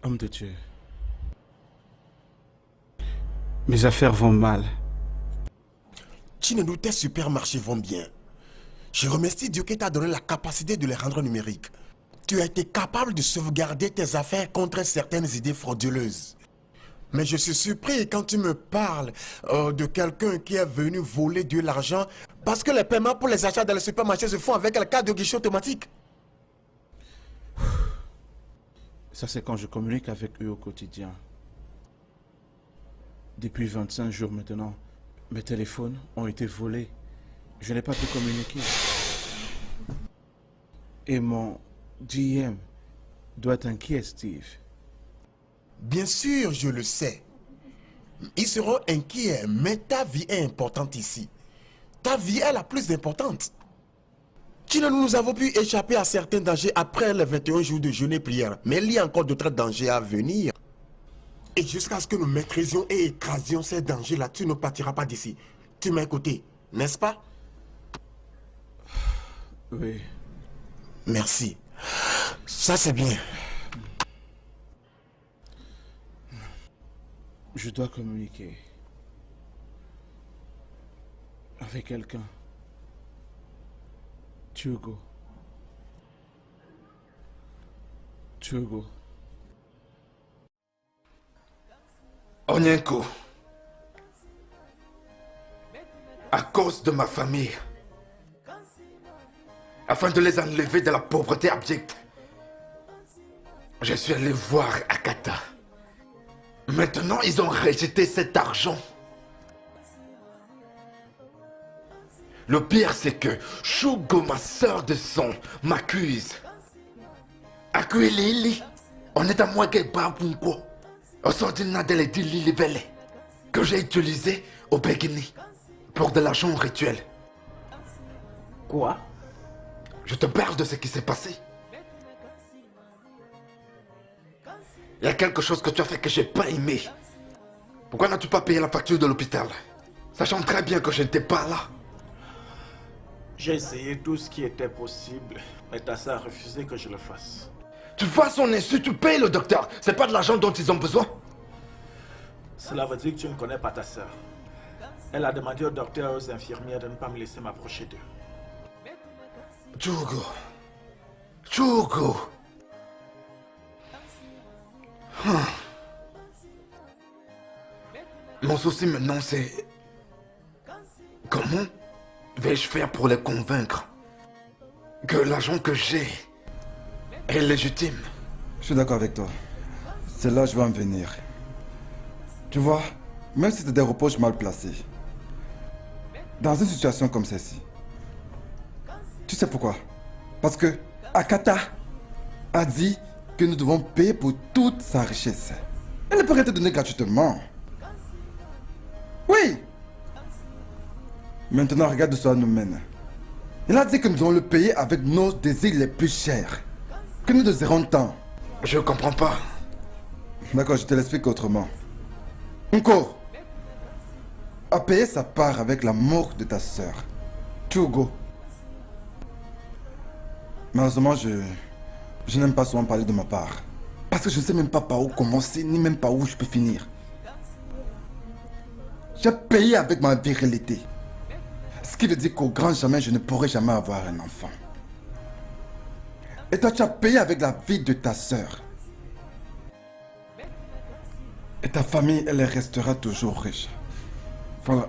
Homme de Dieu, mes affaires vont mal. Chinedou, tes supermarchés vont bien. Je remercie Dieu qui t'a donné la capacité de les rendre numériques. Tu as été capable de sauvegarder tes affaires contre certaines idées frauduleuses. Mais je suis surpris quand tu me parles de quelqu'un qui est venu voler de l'argent parce que les paiements pour les achats dans le supermarché se font avec la carte de guichet automatique. Ça, c'est quand je communique avec eux au quotidien. Depuis 25 jours maintenant, mes téléphones ont été volés. Je n'ai pas pu communiquer. Et mon DM doit être inquiet, Steve. Bien sûr, je le sais. Ils seront inquiets, mais ta vie est importante ici. Ta vie est la plus importante. Nous avons pu échapper à certains dangers après les 21 jours de jeûne et prière. Mais il y a encore d'autres dangers à venir. Et jusqu'à ce que nous maîtrisions et écrasions ces dangers-là, tu ne partiras pas d'ici. Tu m'as écouté, n'est-ce pas? Oui. Merci. Ça, c'est bien. Je dois communiquer avec quelqu'un. Thugo. Onyenko, à cause de ma famille, afin de les enlever de la pauvreté abjecte, je suis allé voir Akata. Maintenant, ils ont rejeté cet argent. Le pire, c'est que Shugo, ma soeur de sang, m'accuse. Akuilili, on est à moi qui babunko. Au sordina de l'edili que j'ai utilisé au Begini pour de l'argent rituel. Quoi? Je te parle de ce qui s'est passé. Il y a quelque chose que tu as fait que j'ai pas aimé. Pourquoi n'as-tu pas payé la facture de l'hôpital? Sachant très bien que je n'étais pas là. J'ai essayé tout ce qui était possible, mais ta sœur a refusé que je le fasse. Tu vas son insu, tu payes le docteur. C'est pas de l'argent dont ils ont besoin. Cela veut dire que tu ne connais pas ta sœur. Elle a demandé au docteur et aux infirmières de ne pas me laisser m'approcher d'eux. Djogo. Djogo. Mon souci maintenant c'est... Comment vais-je faire pour les convaincre que l'argent que j'ai est légitime? Je suis d'accord avec toi. C'est là que je vais en venir. Tu vois, même si c'est des reproches mal placés, dans une situation comme celle-ci, tu sais pourquoi? Parce que Akata a dit que nous devons payer pour toute sa richesse. Elle ne peut rien te donner gratuitement. Oui. Maintenant, regarde où ça nous mène. Il a dit que nous devons le payer avec nos désirs les plus chers. Que nous désirons tant. Je comprends pas. D'accord, je te l'explique autrement. Nko a payé sa part avec la mort de ta sœur, Djogo. Malheureusement, je n'aime pas souvent parler de ma part. Parce que je ne sais même pas par où commencer, ni même par où je peux finir. J'ai payé avec ma virilité. Ce qui veut dire qu'au grand jamais, je ne pourrai jamais avoir un enfant. Et toi, tu as payé avec la vie de ta sœur. Et ta famille, elle restera toujours riche. Voilà.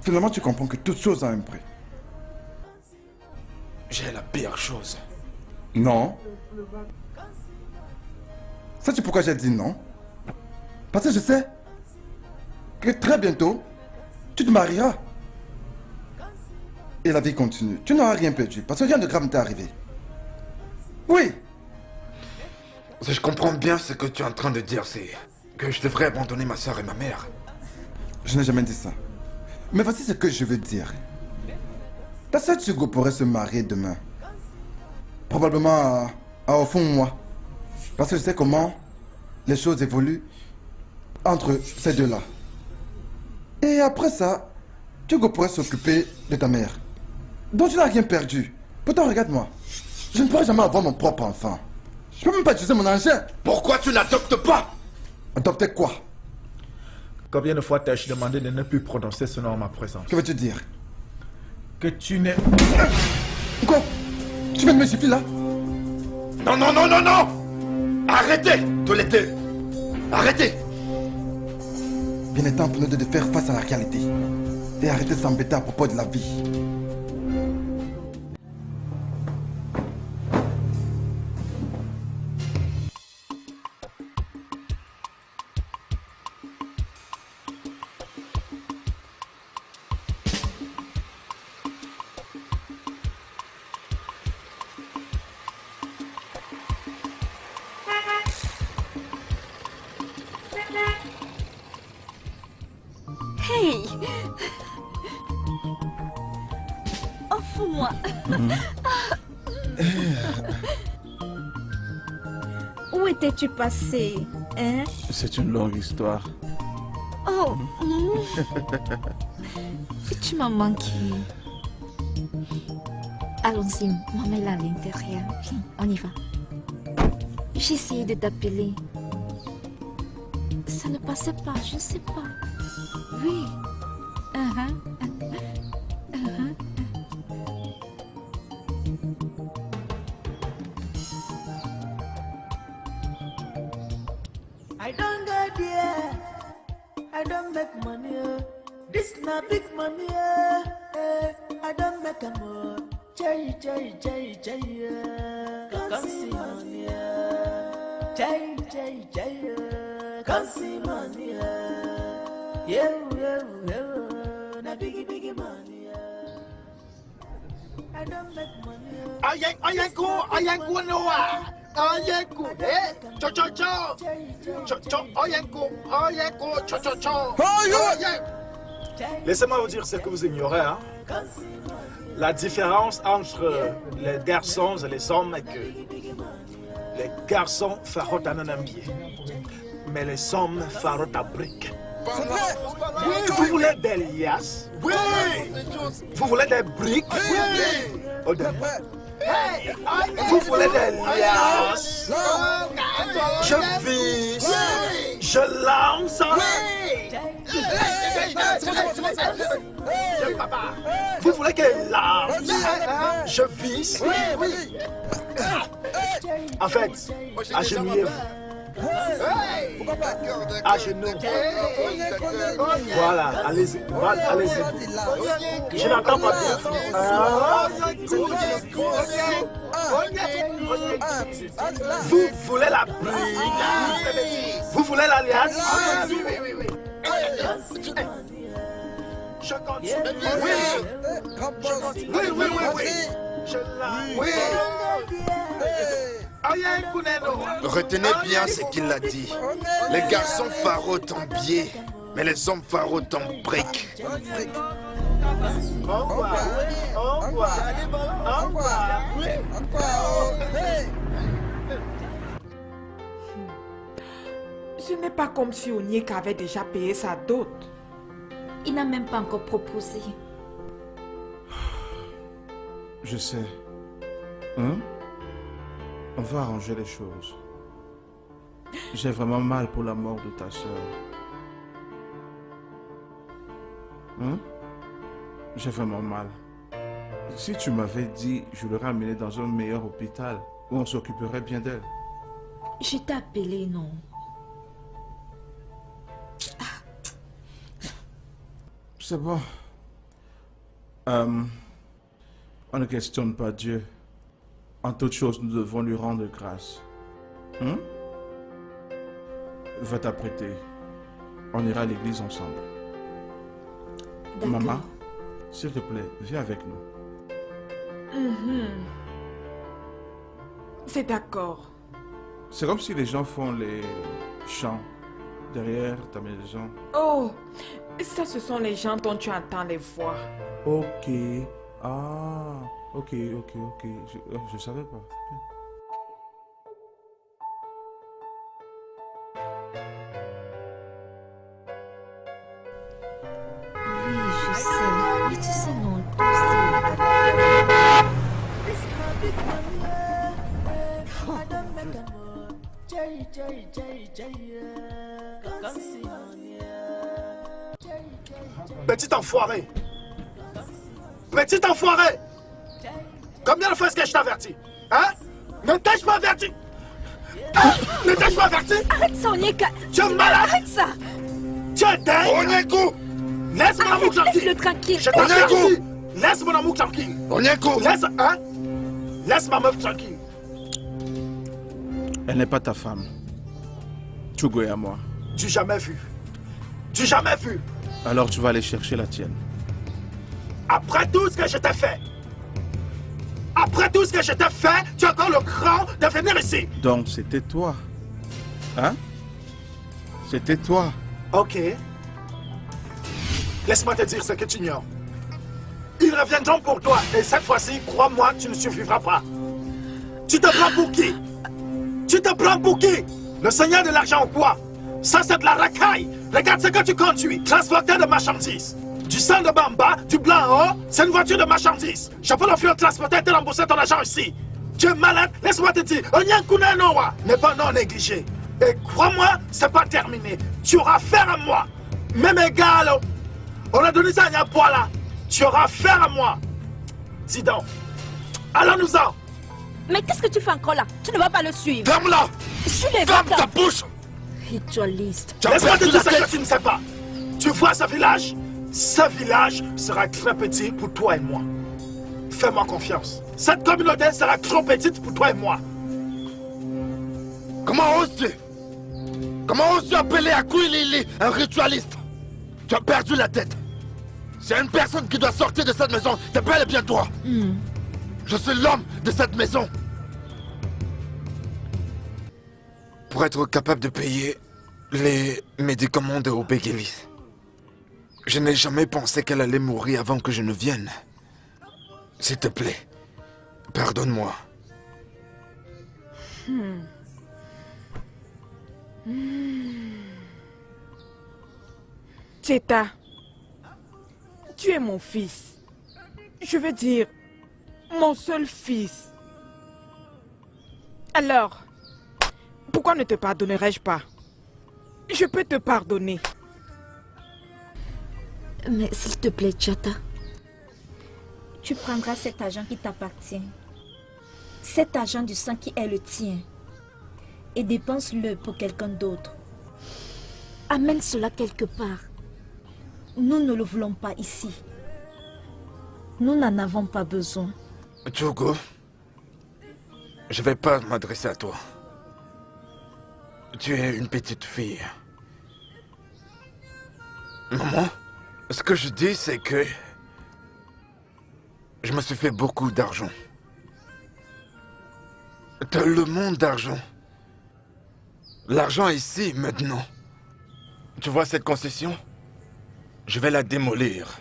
Finalement, tu comprends que toute chose a un prix. J'ai la pire chose. Non. Sais-tu pourquoi j'ai dit non? Parce que je sais que très bientôt, tu te marieras. Et la vie continue. Tu n'auras rien perdu parce que rien de grave ne t'est arrivé. Oui. Si je comprends bien ce que tu es en train de dire, c'est que je devrais abandonner ma soeur et ma mère. Je n'ai jamais dit ça. Mais voici ce que je veux dire. Ta soeur Djogo pourrait se marier demain. Probablement au fond de moi. Parce que je sais comment les choses évoluent entre ces deux-là. Et après ça, Djogo pourrait s'occuper de ta mère. Donc tu n'as rien perdu. Pourtant, regarde-moi. Je ne pourrai jamais avoir mon propre enfant. Je ne peux même pas utiliser mon engin. Pourquoi tu n'adoptes pas? Adopter quoi? Combien de fois t'ai-je demandé de ne plus prononcer ce nom en ma présence? Que veux-tu dire? Que tu n'es... Quoi? Tu viens de me gifler là? Non, non, non, non, non! Arrêtez de l'été! Arrêtez! Bien est temps pour nous de faire face à la réalité. Et arrêter de s'embêter à propos de la vie. Hey! Offre-moi. Où étais-tu passé, hein? C'est une longue histoire. Oh! Tu m'as manqué. Allons-y, maman est là à l'intérieur. Viens, on y va. J'ai essayé de t'appeler. Ça ne passait pas, je ne sais pas. Oui. I don't go there. I don't make money. This not big money. I don't make a more. Jay. Come see money. Jay. Come see money. Yeah. Na biggie money. I don't make money. Oyenku noa. Oyenku, cho. Laissez-moi vous dire ce que vous ignorez, hein. La différence entre les garçons et les hommes est que les garçons farottent en un pied, mais les hommes farottent à briques. Vous voulez des liasses? Oui. Vous voulez des briques? Oui. Vous voulez des liasses? Je vise, je lance. Papa, vous voulez qu'elle lance? Je vise. En fait, agenouillez-vous. À genoux. Voilà, allez-y. Allez-y. Je n'entends pas bien. Vous voulez la pluie? Vous voulez l'alliance? Oui. Je continue. Oui. Retenez bien ce qu'il a dit. Les garçons pharaons tombent biais, mais les hommes pharaons tombent briques. Au revoir. Ce n'est pas comme si Onyeka avait déjà payé sa dot. Il n'a même pas encore proposé. Je sais. Hein? On va arranger les choses. J'ai vraiment mal pour la mort de ta soeur. Hein? J'ai vraiment mal. Si tu m'avais dit, je l'aurais amenée dans un meilleur hôpital où on s'occuperait bien d'elle. Je t'ai appelé, non? C'est bon. On ne questionne pas Dieu. En toute chose, nous devons lui rendre grâce. Va t'apprêter. On ira à l'église ensemble. Maman, s'il te plaît, viens avec nous. C'est d'accord. C'est comme si les gens font les chants derrière ta maison. Oh, ça ce sont les gens dont tu entends les voix. Ok. Ah, ok. Je savais pas. Oui, je sais. Mais tu sais, non, toi aussi. Petit enfoiré. Petit enfoiré. Combien de fois est-ce que je t'avertis? Hein? Ne t'ai-je pas averti? Ne t'ai-je pas averti? Arrête ça, Onyeka. Tu es malade? Arrête ça. Tu es dingue? Onyeko! Laisse mon amour tranquille. Laisse-le tranquille. Je t'avertis. Laisse mon amour tranquille. Onyeko! Laisse ma meuf tranquille. Elle n'est pas ta femme. Chugo est à moi. Du jamais vu. Du jamais vu. Alors tu vas aller chercher la tienne. Après tout ce que je t'ai fait. Après tout ce que je t'ai fait, tu as encore le cran de venir ici. Donc c'était toi. Hein? C'était toi. Ok. Laisse-moi te dire ce que tu ignores. Ils reviendront pour toi. Et cette fois-ci, crois-moi, tu ne survivras pas. Tu te prends pour qui? Tu te prends pour qui? Le seigneur de l'argent ou quoi? Ça, c'est de la racaille. Regarde ce que tu conduis. Transporteur de marchandises. Du sang de bamba, du blanc en haut, c'est une voiture de marchandises. Je peux l'offrir au transporteur et te rembourser ton argent ici. Tu es malade? Laisse-moi te dire. Onyankuna Noa n'est pas non négligé. Et crois-moi, c'est pas terminé. Tu auras affaire à moi. Même égal. On a donné ça à Nyapoala. Tu auras affaire à moi. Dis donc. Allons-nous-en. Mais qu'est-ce que tu fais encore là? Tu ne vas pas le suivre. Ferme-la! Suis-les, Ferme ta bouche! Ritualiste. Laisse-moi te dire ce que tu ne sais pas. Tu vois ce village? Ce village sera très petit pour toi et moi. Fais-moi confiance. Cette communauté sera trop petite pour toi et moi. Comment oses-tu? Comment oses-tu appeler Akuilili un ritualiste? Tu as perdu la tête. C'est une personne qui doit sortir de cette maison. C'est bel et bien toi. Je suis l'homme de cette maison. Pour être capable de payer les médicaments de Obegelis, je n'ai jamais pensé qu'elle allait mourir avant que je ne vienne. S'il te plaît, pardonne-moi. Tcheta, tu es mon fils. Je veux dire, mon seul fils. Alors, pourquoi ne te pardonnerais-je pas? Je peux te pardonner. Mais s'il te plaît, Tchata. Tu prendras cet argent qui t'appartient, cet argent du sang qui est le tien, et dépense-le pour quelqu'un d'autre. Amène cela quelque part. Nous ne le voulons pas ici. Nous n'en avons pas besoin. Djogo, je vais pas m'adresser à toi. Tu es une petite fille. Maman, ce que je dis, c'est que je me suis fait beaucoup d'argent. T'as le monde d'argent. L'argent est ici, maintenant. Tu vois cette concession? Je vais la démolir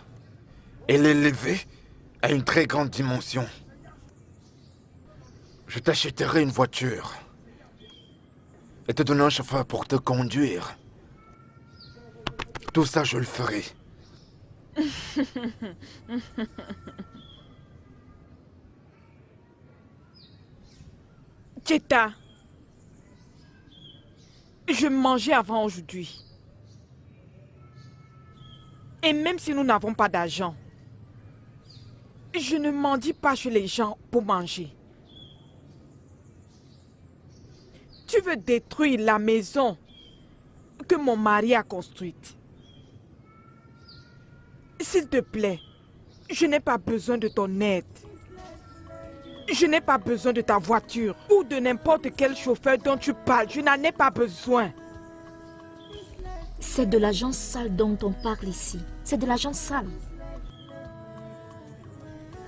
et l'élever à une très grande dimension. Je t'achèterai une voiture et te donner un chauffeur pour te conduire. Tout ça, je le ferai. Tcheta, je mangeais avant aujourd'hui. Et même si nous n'avons pas d'argent, je ne mendie pas chez les gens pour manger. Tu veux détruire la maison que mon mari a construite. S'il te plaît, je n'ai pas besoin de ton aide. Je n'ai pas besoin de ta voiture ou de n'importe quel chauffeur dont tu parles. Je n'en ai pas besoin. C'est de l'argent sale dont on parle ici. C'est de l'argent sale.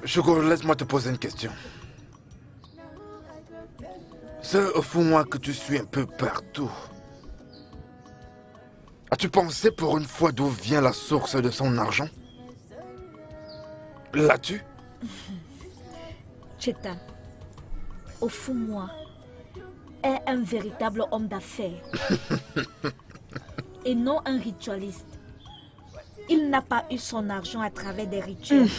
Djogo, laisse-moi te poser une question. C'est au fond moi que tu suis un peu partout. As-tu pensé pour une fois d'où vient la source de son argent? L'as-tu? Tcheta, au fond, moi, est un véritable homme d'affaires. Et non un ritualiste. Il n'a pas eu son argent à travers des rituels.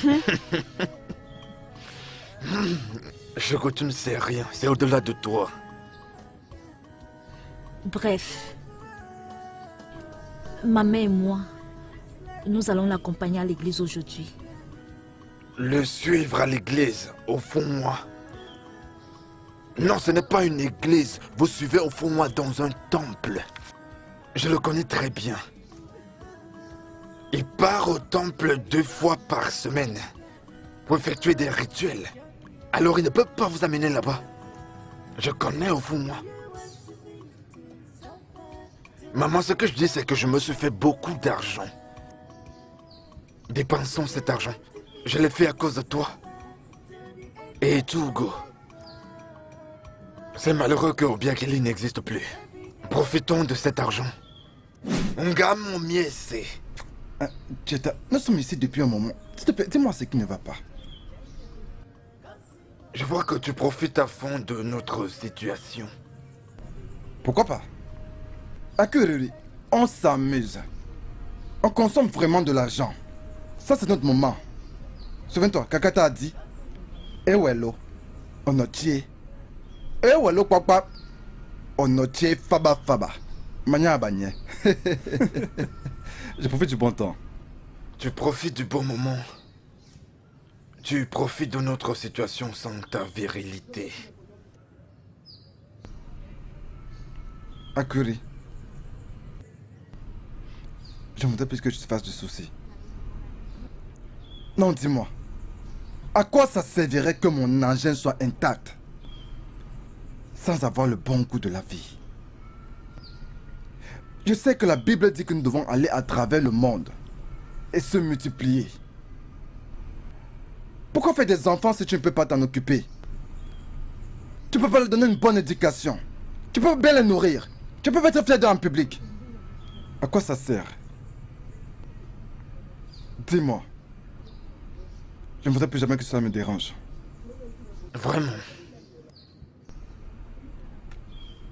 Djogo, tu ne sais rien. C'est au-delà de toi. Bref, ma mère et moi, nous allons l'accompagner à l'église aujourd'hui. Le suivre à l'église, au fond moi. Non, ce n'est pas une église. Vous suivez au fond moi dans un temple. Je le connais très bien. Il part au temple 2 fois par semaine pour effectuer des rituels. Alors il ne peut pas vous amener là-bas. Je connais au fond moi. Maman, ce que je dis, c'est que je me suis fait beaucoup d'argent. Dépensons cet argent. Je l'ai fait à cause de toi. Et Djogo. C'est malheureux que Obiakeli n'existe plus. Profitons de cet argent. Mon mieux, c'est... Tcheta, nous sommes ici depuis un moment. S'il te plaît, dis-moi ce qui ne va pas. Je vois que tu profites à fond de notre situation. Pourquoi pas? À Kuriri, on s'amuse. On consomme vraiment de l'argent. Ça, c'est notre moment. Souviens-toi, Kakata a dit Ewelo, onotie. Ewelo, papa. Onotie, faba, faba. Mania abanye. Je profite du bon temps. Tu profites du bon moment. Tu profites de notre situation sans ta virilité. Akuri, je voudrais plus que tu te fasses du souci. Non, dis-moi. À quoi ça servirait que mon engin soit intact sans avoir le bon goût de la vie? Je sais que la Bible dit que nous devons aller à travers le monde et se multiplier. Pourquoi faire des enfants si tu ne peux pas t'en occuper? Tu ne peux pas leur donner une bonne éducation. Tu peux bien les nourrir. Tu peux pas être fier d'eux en public. À quoi ça sert? Dis-moi. Je ne voudrais plus jamais que ça me dérange. Vraiment?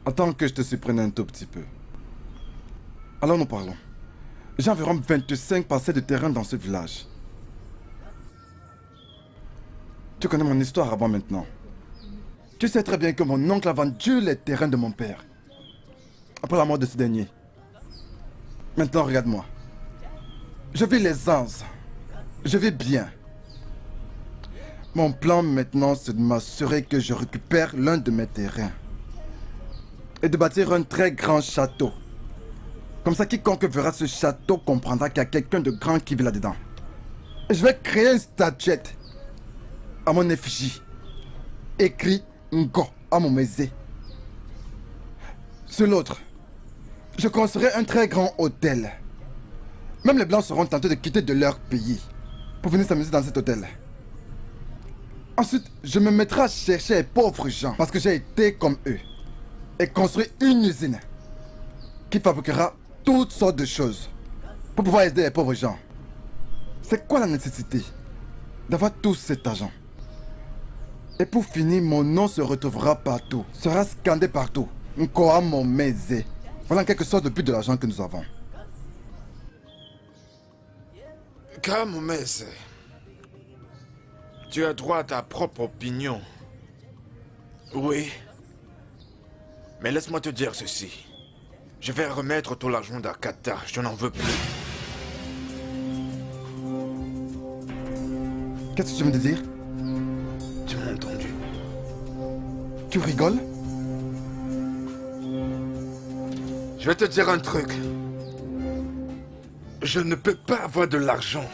Attends que je te surprenne un tout petit peu. Alors nous parlons. J'ai environ 25 parcelles de terrain dans ce village. Tu connais mon histoire avant maintenant. Tu sais très bien que mon oncle a vendu les terrains de mon père. Après la mort de ce dernier. Maintenant, regarde-moi. Je vis les anses. Je vis bien. Mon plan maintenant, c'est de m'assurer que je récupère l'un de mes terrains. Et de bâtir un très grand château. Comme ça, quiconque verra ce château comprendra qu'il y a quelqu'un de grand qui vit là-dedans. Et je vais créer une statuette à mon effigie. Écrit Ngo à mon Mézé. Sur l'autre, je construirai un très grand hôtel. Même les Blancs seront tentés de quitter de leur pays pour venir s'amuser dans cet hôtel. Ensuite, je me mettrai à chercher les pauvres gens parce que j'ai été comme eux. Et construire une usine qui fabriquera toutes sortes de choses pour pouvoir aider les pauvres gens. C'est quoi la nécessité d'avoir tout cet argent? Et pour finir, mon nom se retrouvera partout, sera scandé partout. Nkoa Momeze. Voilà en quelque sorte le but de l'argent que nous avons. Ka Momeze, tu as droit à ta propre opinion. Oui. Mais laisse-moi te dire ceci. Je vais remettre tout l'argent d'Akata. Je n'en veux plus. Qu'est-ce que tu veux me dire? Tu m'as entendu? Tu rigoles? Je vais te dire un truc. Je ne peux pas avoir de l'argent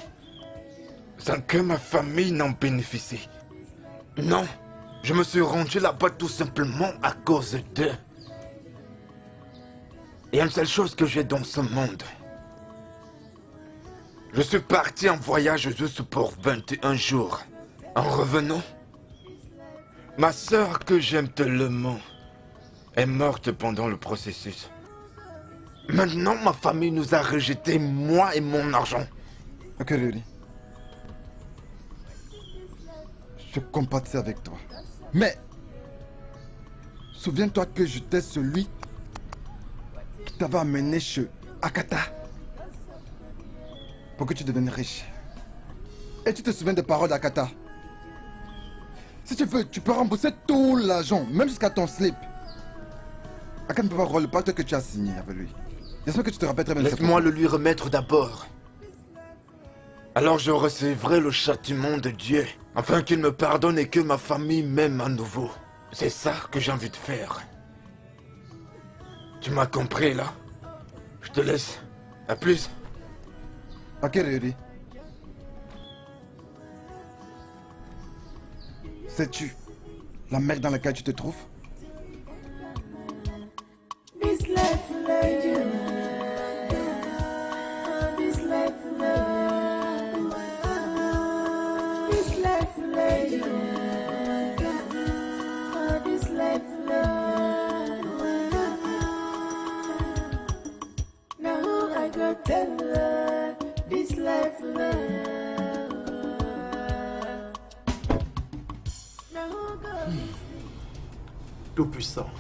sans que ma famille n'en bénéficie. Non, je me suis rendu là-bas tout simplement à cause d'eux. Il y a une seule chose que j'ai dans ce monde. Je suis parti en voyage juste pour 21 jours. En revenant, ma sœur que j'aime tellement est morte pendant le processus. Maintenant, ma famille nous a rejetés, moi et mon argent. Ok, Riri. Je compatis avec toi. Mais, souviens-toi que j'étais celui qui t'avait amené chez Akata pour que tu deviennes riche. Et tu te souviens des paroles d'Akata? Si tu veux, tu peux rembourser tout l'argent, même jusqu'à ton slip. Akata ne peut pas rendre le pacte que tu as signé avec lui. J'espère que tu te rappelles très bien. Laisse-moi le lui remettre d'abord. Alors je recevrai le châtiment de Dieu, afin qu'il me pardonne et que ma famille m'aime à nouveau. C'est ça que j'ai envie de faire. Tu m'as compris là? Je te laisse. À plus. Ok, Riri. Sais-tu la merde dans laquelle tu te trouves? Tout-puissant.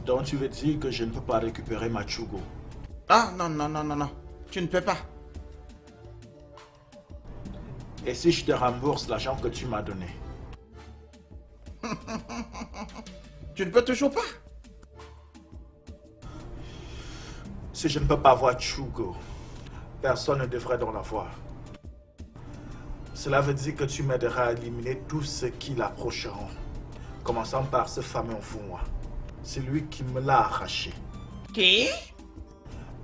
Donc tu veux dire que je ne peux pas récupérer ma Chugo? Ah, non. Tu ne peux pas. Et si je te rembourse l'argent que tu m'as donné? Tu ne peux toujours pas. Si je ne peux pas avoir Chugo, personne ne devrait en avoir. Cela veut dire que tu m'aideras à éliminer tous ceux qui l'approcheront. Commençant par ce fameux Ofunwa. C'est lui qui me l'a arraché. Qui?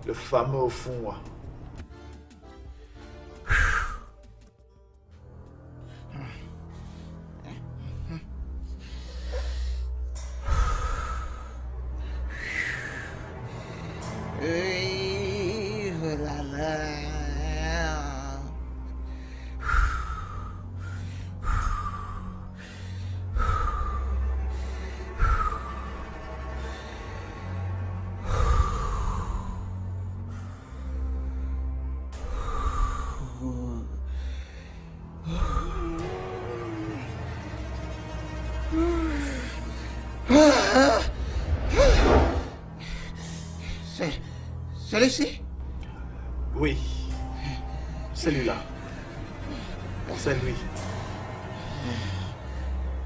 Le fameux Ofunwa. Celui-ci? Oui. Celui-là. C'est lui.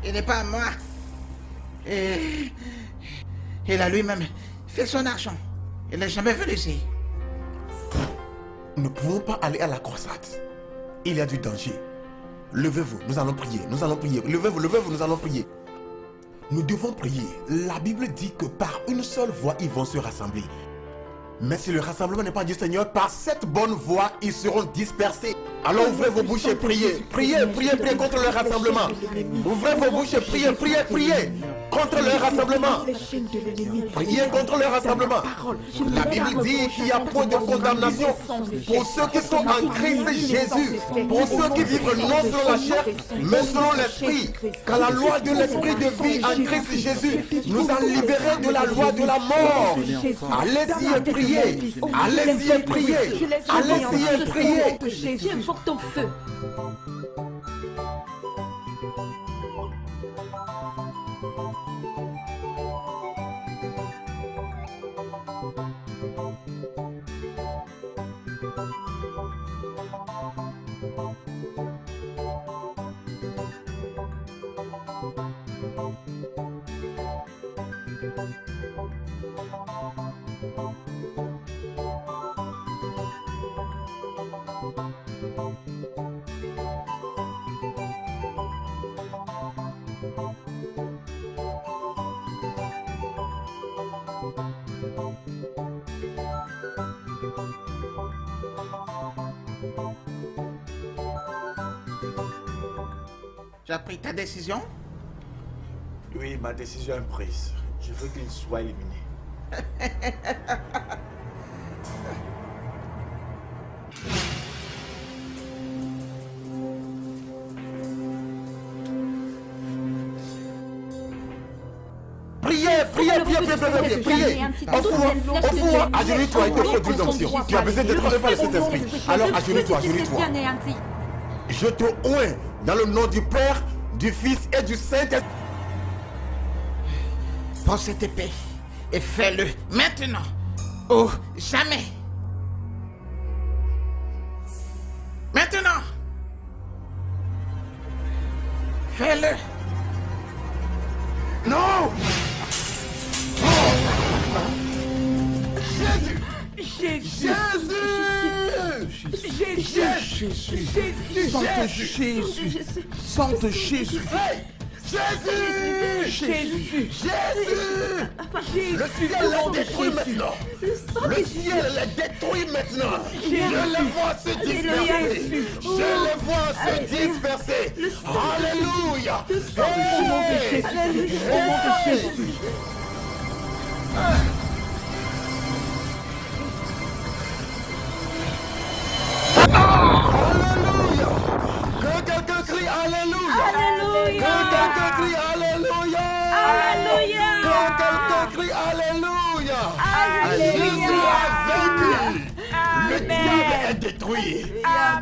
Il n'est pas à moi. Et il a lui-même fait son argent. Il n'est jamais venu ici. Nous ne pouvons pas aller à la croisade. Il y a du danger. Levez-vous, nous allons prier, nous allons prier. Levez-vous, levez-vous, nous allons prier. Nous devons prier. La Bible dit que par une seule voix, ils vont se rassembler. Mais si le rassemblement n'est pas du Seigneur, par cette bonne voix, ils seront dispersés. Alors ouvrez vos bouches et priez. Priez, priez, priez contre le rassemblement. Ouvrez vos bouches et priez, priez, priez contre le rassemblement. Priez contre le rassemblement. La Bible dit qu'il y a point de condamnation pour ceux qui sont en Christ Jésus. Pour ceux qui vivent non selon la chair, mais selon l'esprit. Car la loi de l'esprit de vie en Christ Jésus nous a libérés de la loi de la mort. Allez-y et priez. Allez-y et priez. Allez-y et priez. Jésus, invoque ton feu. Tu as pris ta décision? Oui, ma décision est prise. Je veux qu'il soit éliminé. Priez, priez, priez, priez, priez, priez. Offre-moi, agenouille-toi et te faut d'huile d'onction. Tu as besoin d'être relevé par le Saint-Esprit. Alors agenouille-toi, agenouille-toi. Je te oins dans le nom du Père, du Fils et du Saint-Esprit. Prends cette épée et fais-le maintenant ou jamais. Maintenant. Fais-le. Non. Jésus! Sainte Jésus! Sainte Jésus! Jésus! Le ciel est détruit maintenant! Le ciel est détruit maintenant! Je les vois se disperser! Je les vois se disperser! Alléluia! Alléluia! Que quelqu'un crie Alléluia! Alléluia! Que quelqu'un crie Alléluia! Alléluia! Que quelqu'un crie Alléluia! Alléluia! Jésus a vaincu! Le diable est détruit!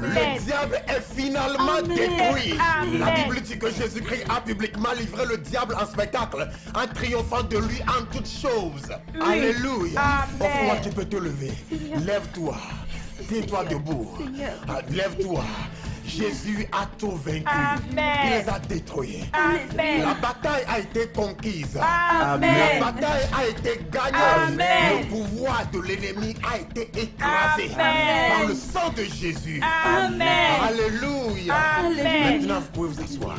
Le diable est finalement détruit! La Bible dit que Jésus-Christ a publiquement livré le diable en spectacle en triomphant de lui en toutes choses. Alléluia! Pourquoi tu peux te lever? Lève-toi! Tiens-toi debout. Lève-toi. Jésus a tout vaincu. Il les a détruits. La bataille a été conquise. La bataille a été gagnée. Le pouvoir de l'ennemi a été écrasé par le sang de Jésus. Alléluia. Maintenant, vous pouvez vous asseoir.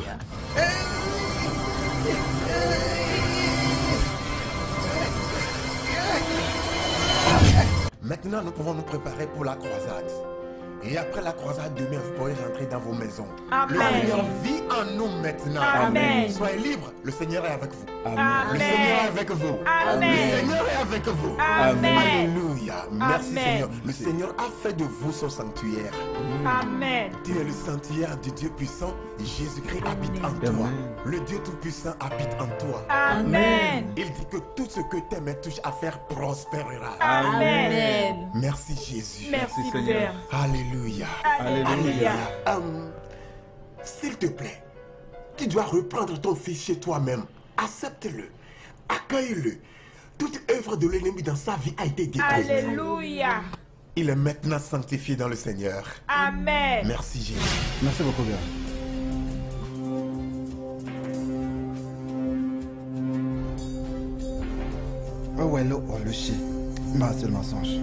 Maintenant, nous pouvons nous préparer pour la croisade. Et après la croisade, demain, vous pourrez rentrer dans vos maisons. Le Seigneur vit en nous maintenant. Soyez libres, le Seigneur est avec vous. Le Seigneur est avec vous. Le Seigneur est avec vous. Alléluia. Merci Seigneur. Le Seigneur a fait de vous son sanctuaire. Amen. Tu es le sanctuaire du Dieu puissant. Jésus-Christ habite en toi. Le Dieu tout-puissant habite en toi. Amen. Il dit que tout ce que tes mains touchent à faire prospérera. Amen. Merci Jésus. Merci Père. Alléluia. Alléluia. S'il te plaît, tu dois reprendre ton fils chez toi-même. Accepte-le. Accueille-le. Toute œuvre de l'ennemi dans sa vie a été détruite. Alléluia. Il est maintenant sanctifié dans le Seigneur. Amen. Merci Jésus. Merci beaucoup, bien. Hello Oluchi. Ma c'est le mensonge. I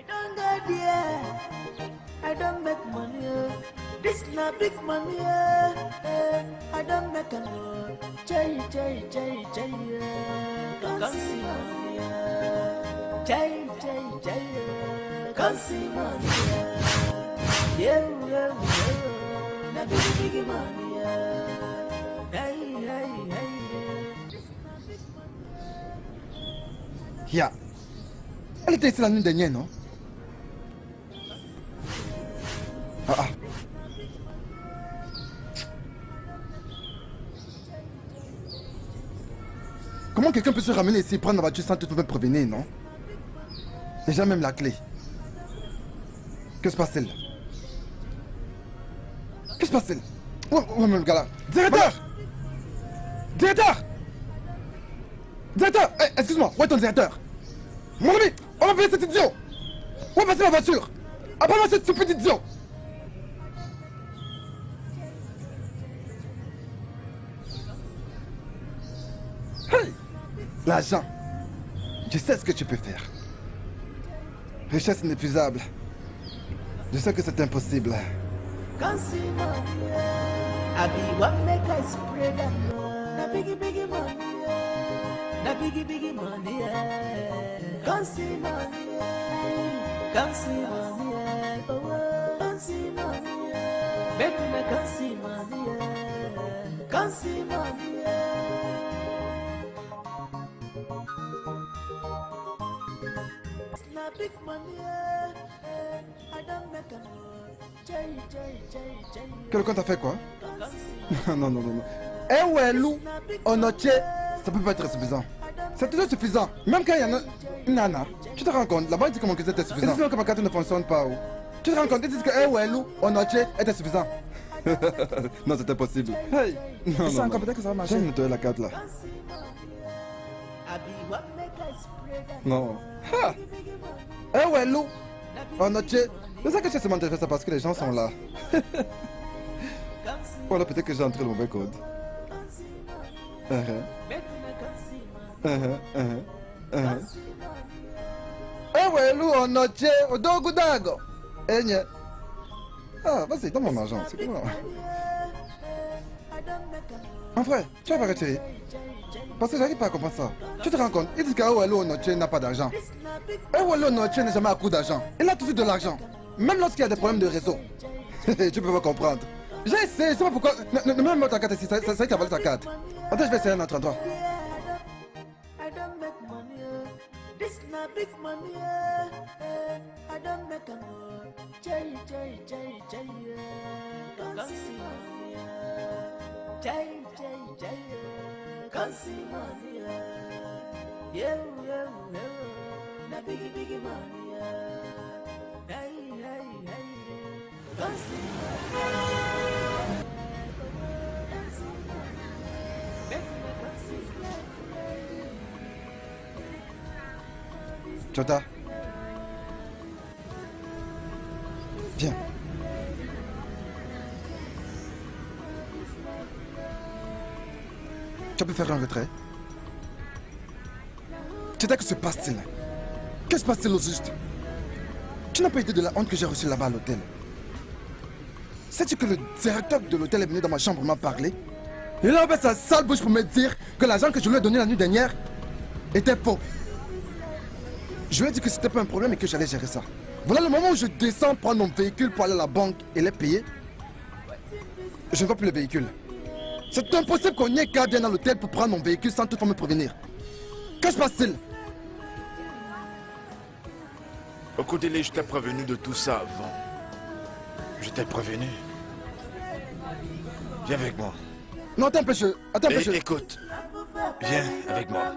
don't go there. I don't make money. This not big money. I don't make a lot. Jay. Come see money. Jay. Come see money. Yeah. Na big money. Hey. Yeah. Elle était ici la nuit dernière, non? Ah. Comment quelqu'un peut se ramener ici, prendre la voiture sans tout me prévenir, non? Déjà même la clé. Que se passe-t-il? Que se passe-t-il? Oh, même le gars là. Directeur! Directeur! Excuse-moi, où est ton directeur? Mon ami, on va payer cet idiot! Où est passé la voiture? Appelle-moi ce petit idiot! Hey! L'argent. Je sais ce que tu peux faire. Richesse inépuisable. Je sais que c'est impossible. Can't see money. I be one make I spread that na biggie money. Na biggie money. Can't see money. Can't see money. Can't see money. Baby, I can't see money. Can't see money. It's not big money. I don't make a lot. Quelqu'un t'a fait quoi? Non. Un Wellou, on noté, ça peut pas être suffisant. C'est toujours suffisant. Même quand il y en a une nana, tu te rends compte, là-bas ils disent que mon cousin était suffisant. Ils disent que ma carte ne fonctionne pas. Tu te rends compte, ils disent qu'un Wellou, on noté, était suffisant. Non, c'est impossible. Hey! Non. Peut-être que ça va marcher. Je vais nettoyer la carte là. Non. Ha! Un Wellou, on noté. C'est ça que je demande de faire ça parce que les gens sont là. Voilà, peut-être que j'ai entré le mauvais code. Eh ouais, Lou, on a tué au dogo dago. Eh nie. Ah, vas-y, donne mon argent, c'est quoi? Mon frère, tu vas pas retirer. Parce que j'arrive pas à comprendre ça. Tu te rends compte, ils disent qu'Aouelo Onoche n'a pas d'argent. Aouelo Onoche n'est jamais à coup d'argent. Il a toujours de l'argent. Même lorsqu'il y a des problèmes de réseau. Tu peux pas comprendre. J'ai essayé, je sais pas pourquoi. Ne me mets pas ta carte ici, ça qui a volé ta carte. Attends, je vais essayer un autre endroit. Chota. Viens. Tu peux faire un retrait. Chota, que se passe-t-il? Que se passe-t-il au juste? Tu n'as pas idée de la honte que j'ai reçue là-bas à l'hôtel. Sais-tu que le directeur de l'hôtel est venu dans ma chambre m'a parlé? Il a ouvert sa sale bouche pour me dire que l'argent que je lui ai donné la nuit dernière était faux. Je lui ai dit que c'était pas un problème et que j'allais gérer ça. Voilà le moment où je descends prendre mon véhicule pour aller à la banque et les payer. Je ne vois plus le véhicule. C'est impossible qu'on y ait qu'à vienne dans l'hôtel pour prendre mon véhicule sans toutefois me prévenir. Que se passe-t-il? Okudele, je t'ai prévenu de tout ça avant. Je t'ai prévenu. Viens avec moi. Non, attends un peu, Écoute, viens avec moi.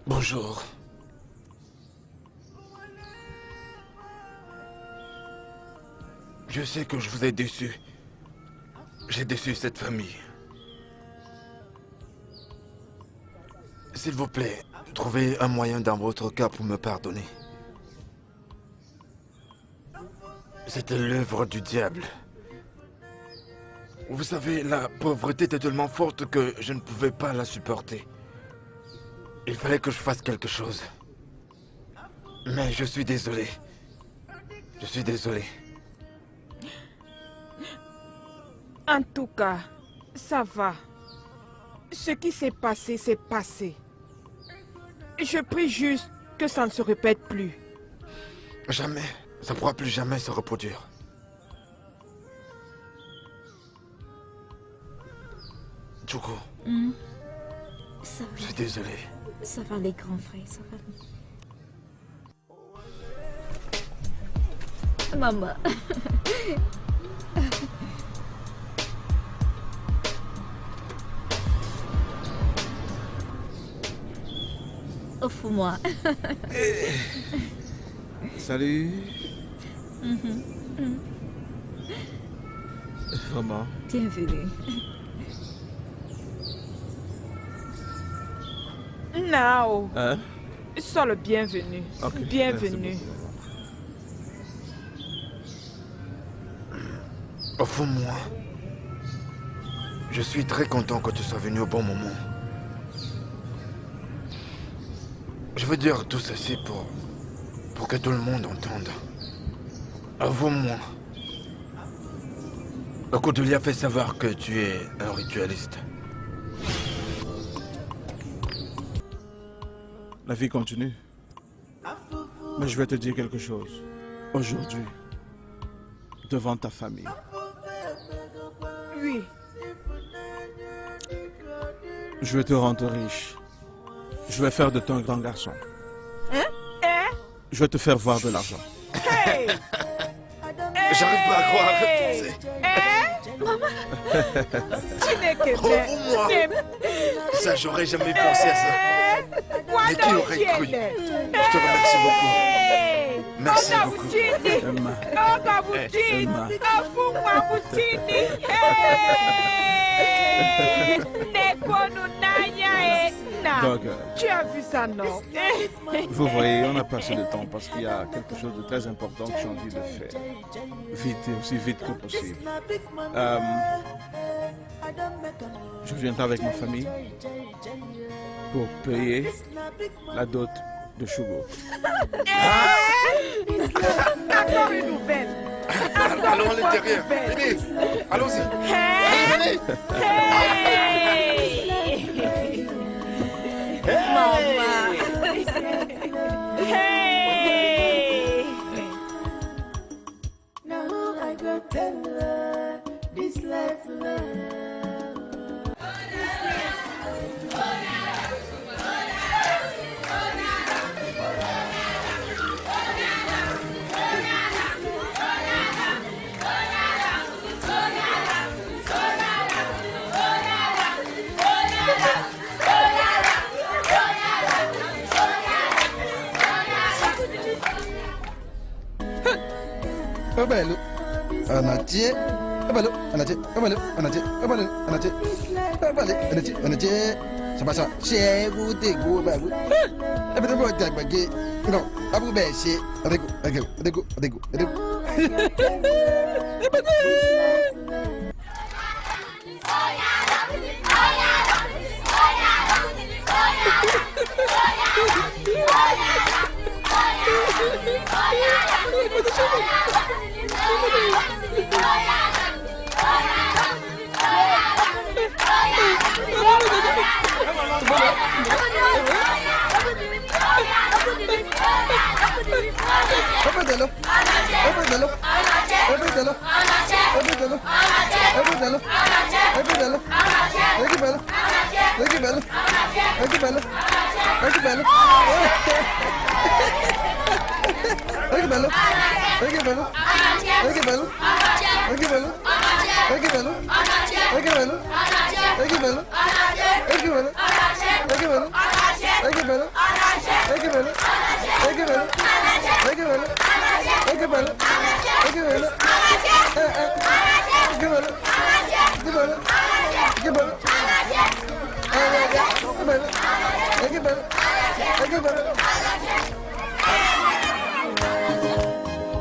Bonjour. Je sais que je vous ai déçu. J'ai déçu cette famille. S'il vous plaît, trouvez un moyen dans votre cas pour me pardonner. C'était l'œuvre du diable. Vous savez, la pauvreté était tellement forte que je ne pouvais pas la supporter. Il fallait que je fasse quelque chose. Mais je suis désolé. Je suis désolé. En tout cas, ça va. Ce qui s'est passé, c'est passé. Je prie juste que ça ne se répète plus. Jamais. Ça ne pourra plus jamais se reproduire. Djoko. Ça va. Je suis désolé. Ça va les grands frères, ça va. Maman. Offre-moi. Salut. Vraiment. Bienvenue. Nao. Hein? Sois le bienvenu. Ok, Bienvenue. Au fond de moi, je suis très content que tu sois venu au bon moment. Je veux dire tout ceci pour que tout le monde entende. Avoue-moi. Okuduli fait savoir que tu es un ritualiste. La vie continue. Mais je vais te dire quelque chose. Aujourd'hui, devant ta famille. Oui. Je vais te rendre riche. Je vais faire de toi un grand garçon. Hein? Hein? Je vais te faire voir de l'argent. Hey! J'arrive pas à croire. Maman! Tu n'es que Bravo-moi. Ça, j'aurais jamais pensé à ça. Mais qui aurait cru? Je te remercie beaucoup. Merci beaucoup. Emma. Donc, tu as vu ça, non? vous voyez, on a passé le temps parce qu'il y a quelque chose de très important que j'ai envie de faire. Vite et aussi vite que possible. Je viendrai avec ma famille pour payer la dot de Shugo. Encore une nouvelle. Allons à l'intérieur. Venez. Allons-y. Venez. Maman. Hey. Now I go tell her this life love. Bello, anache, bello, anache, bello, anache, bello, anache, bello, anache, anache. Sama sama, chebu tegu bagu. Tapi tu buat tak bagi. No, abu besi. Adegu, adegu, adegu, adegu, adegu.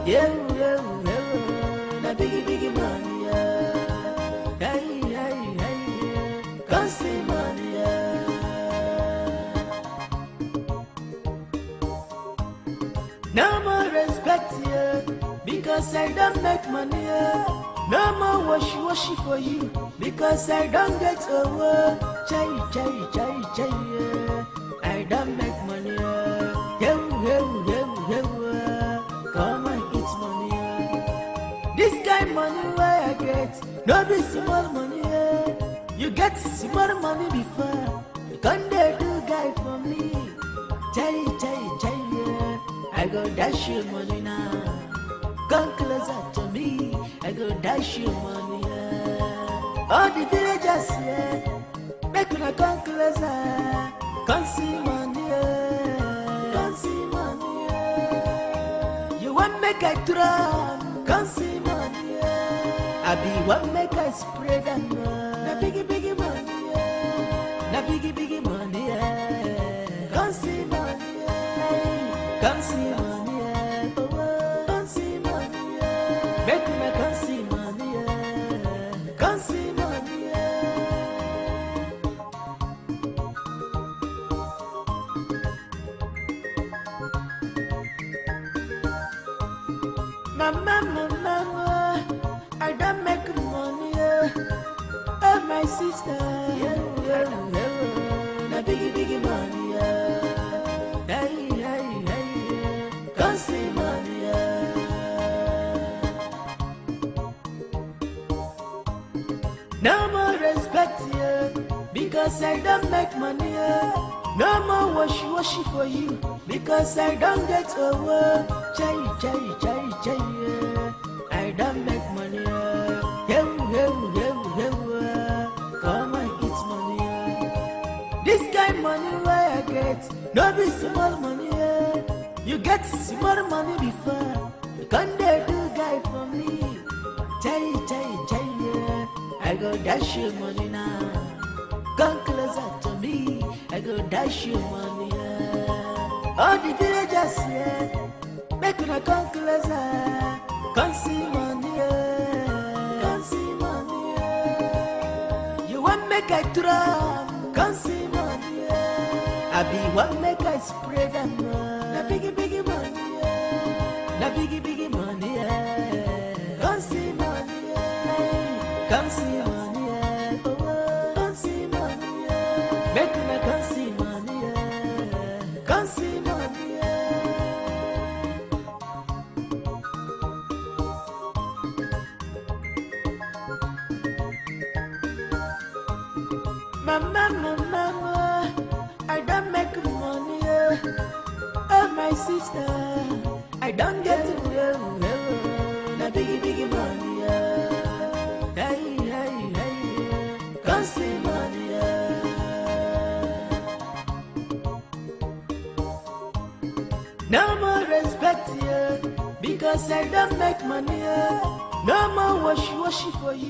Yeah. na biggie money, yeah. Hey, hey, hey, yeah. Can't see money, yeah. No more respect, yeah, because I don't make money, yeah. No more washy for you, because I don't get over. Chai, yeah. I don't make money, yeah. Come and eat money, yeah. This kind money where I get, no be small money, yeah. You get small money before, you can't do guy for me. Chai, yeah. I go dash you money now. Come closer to me, I go dash you money, yeah. All the villagers, yeah, make una come closer. Come see money, yeah. Come see money, yeah. You want make I drum? Come see money, yeah. I be want make I spread them, na biggie money, yeah. Na biggie money, yeah. Come see money, yeah. Come see money, yeah. Come see money, yeah. Make me come see money, yeah. Come see money, yeah. Mama, I don't make money, yeah. Oh, my sister, yeah. Na biggie money, yeah. Hey, yeah. Can't see money, yeah. No more respect, yeah, because I don't make money, yeah. No more washy for you, because I don't get over. Chai, yeah. I don't make money, yeah. Come and eat money, yeah. This kind money where I get, no be small money, yeah. You get small money before, you can't do guy for me. Chai, yeah. I go dash you money now. Come closer to me, I go dash you money, yeah. All the villagers, yeah, make una come closer. Come see money, yeah. Come see money, yeah. You want make I drum? Come see money, yeah. I be want make I spread them, na biggie money, yeah. Na biggie money, yeah. Come see money, yeah. Come see money, yeah. Come see money, yeah. Make me come see money, yeah. Come see money, yeah. Mama, I don't make money, yeah. Oh, my sister, I don't get it, yeah. Na biggie money, yeah. Hey, yeah. Come see money, yeah. No more respect, yeah, because I don't make money, yeah. No more washy for you.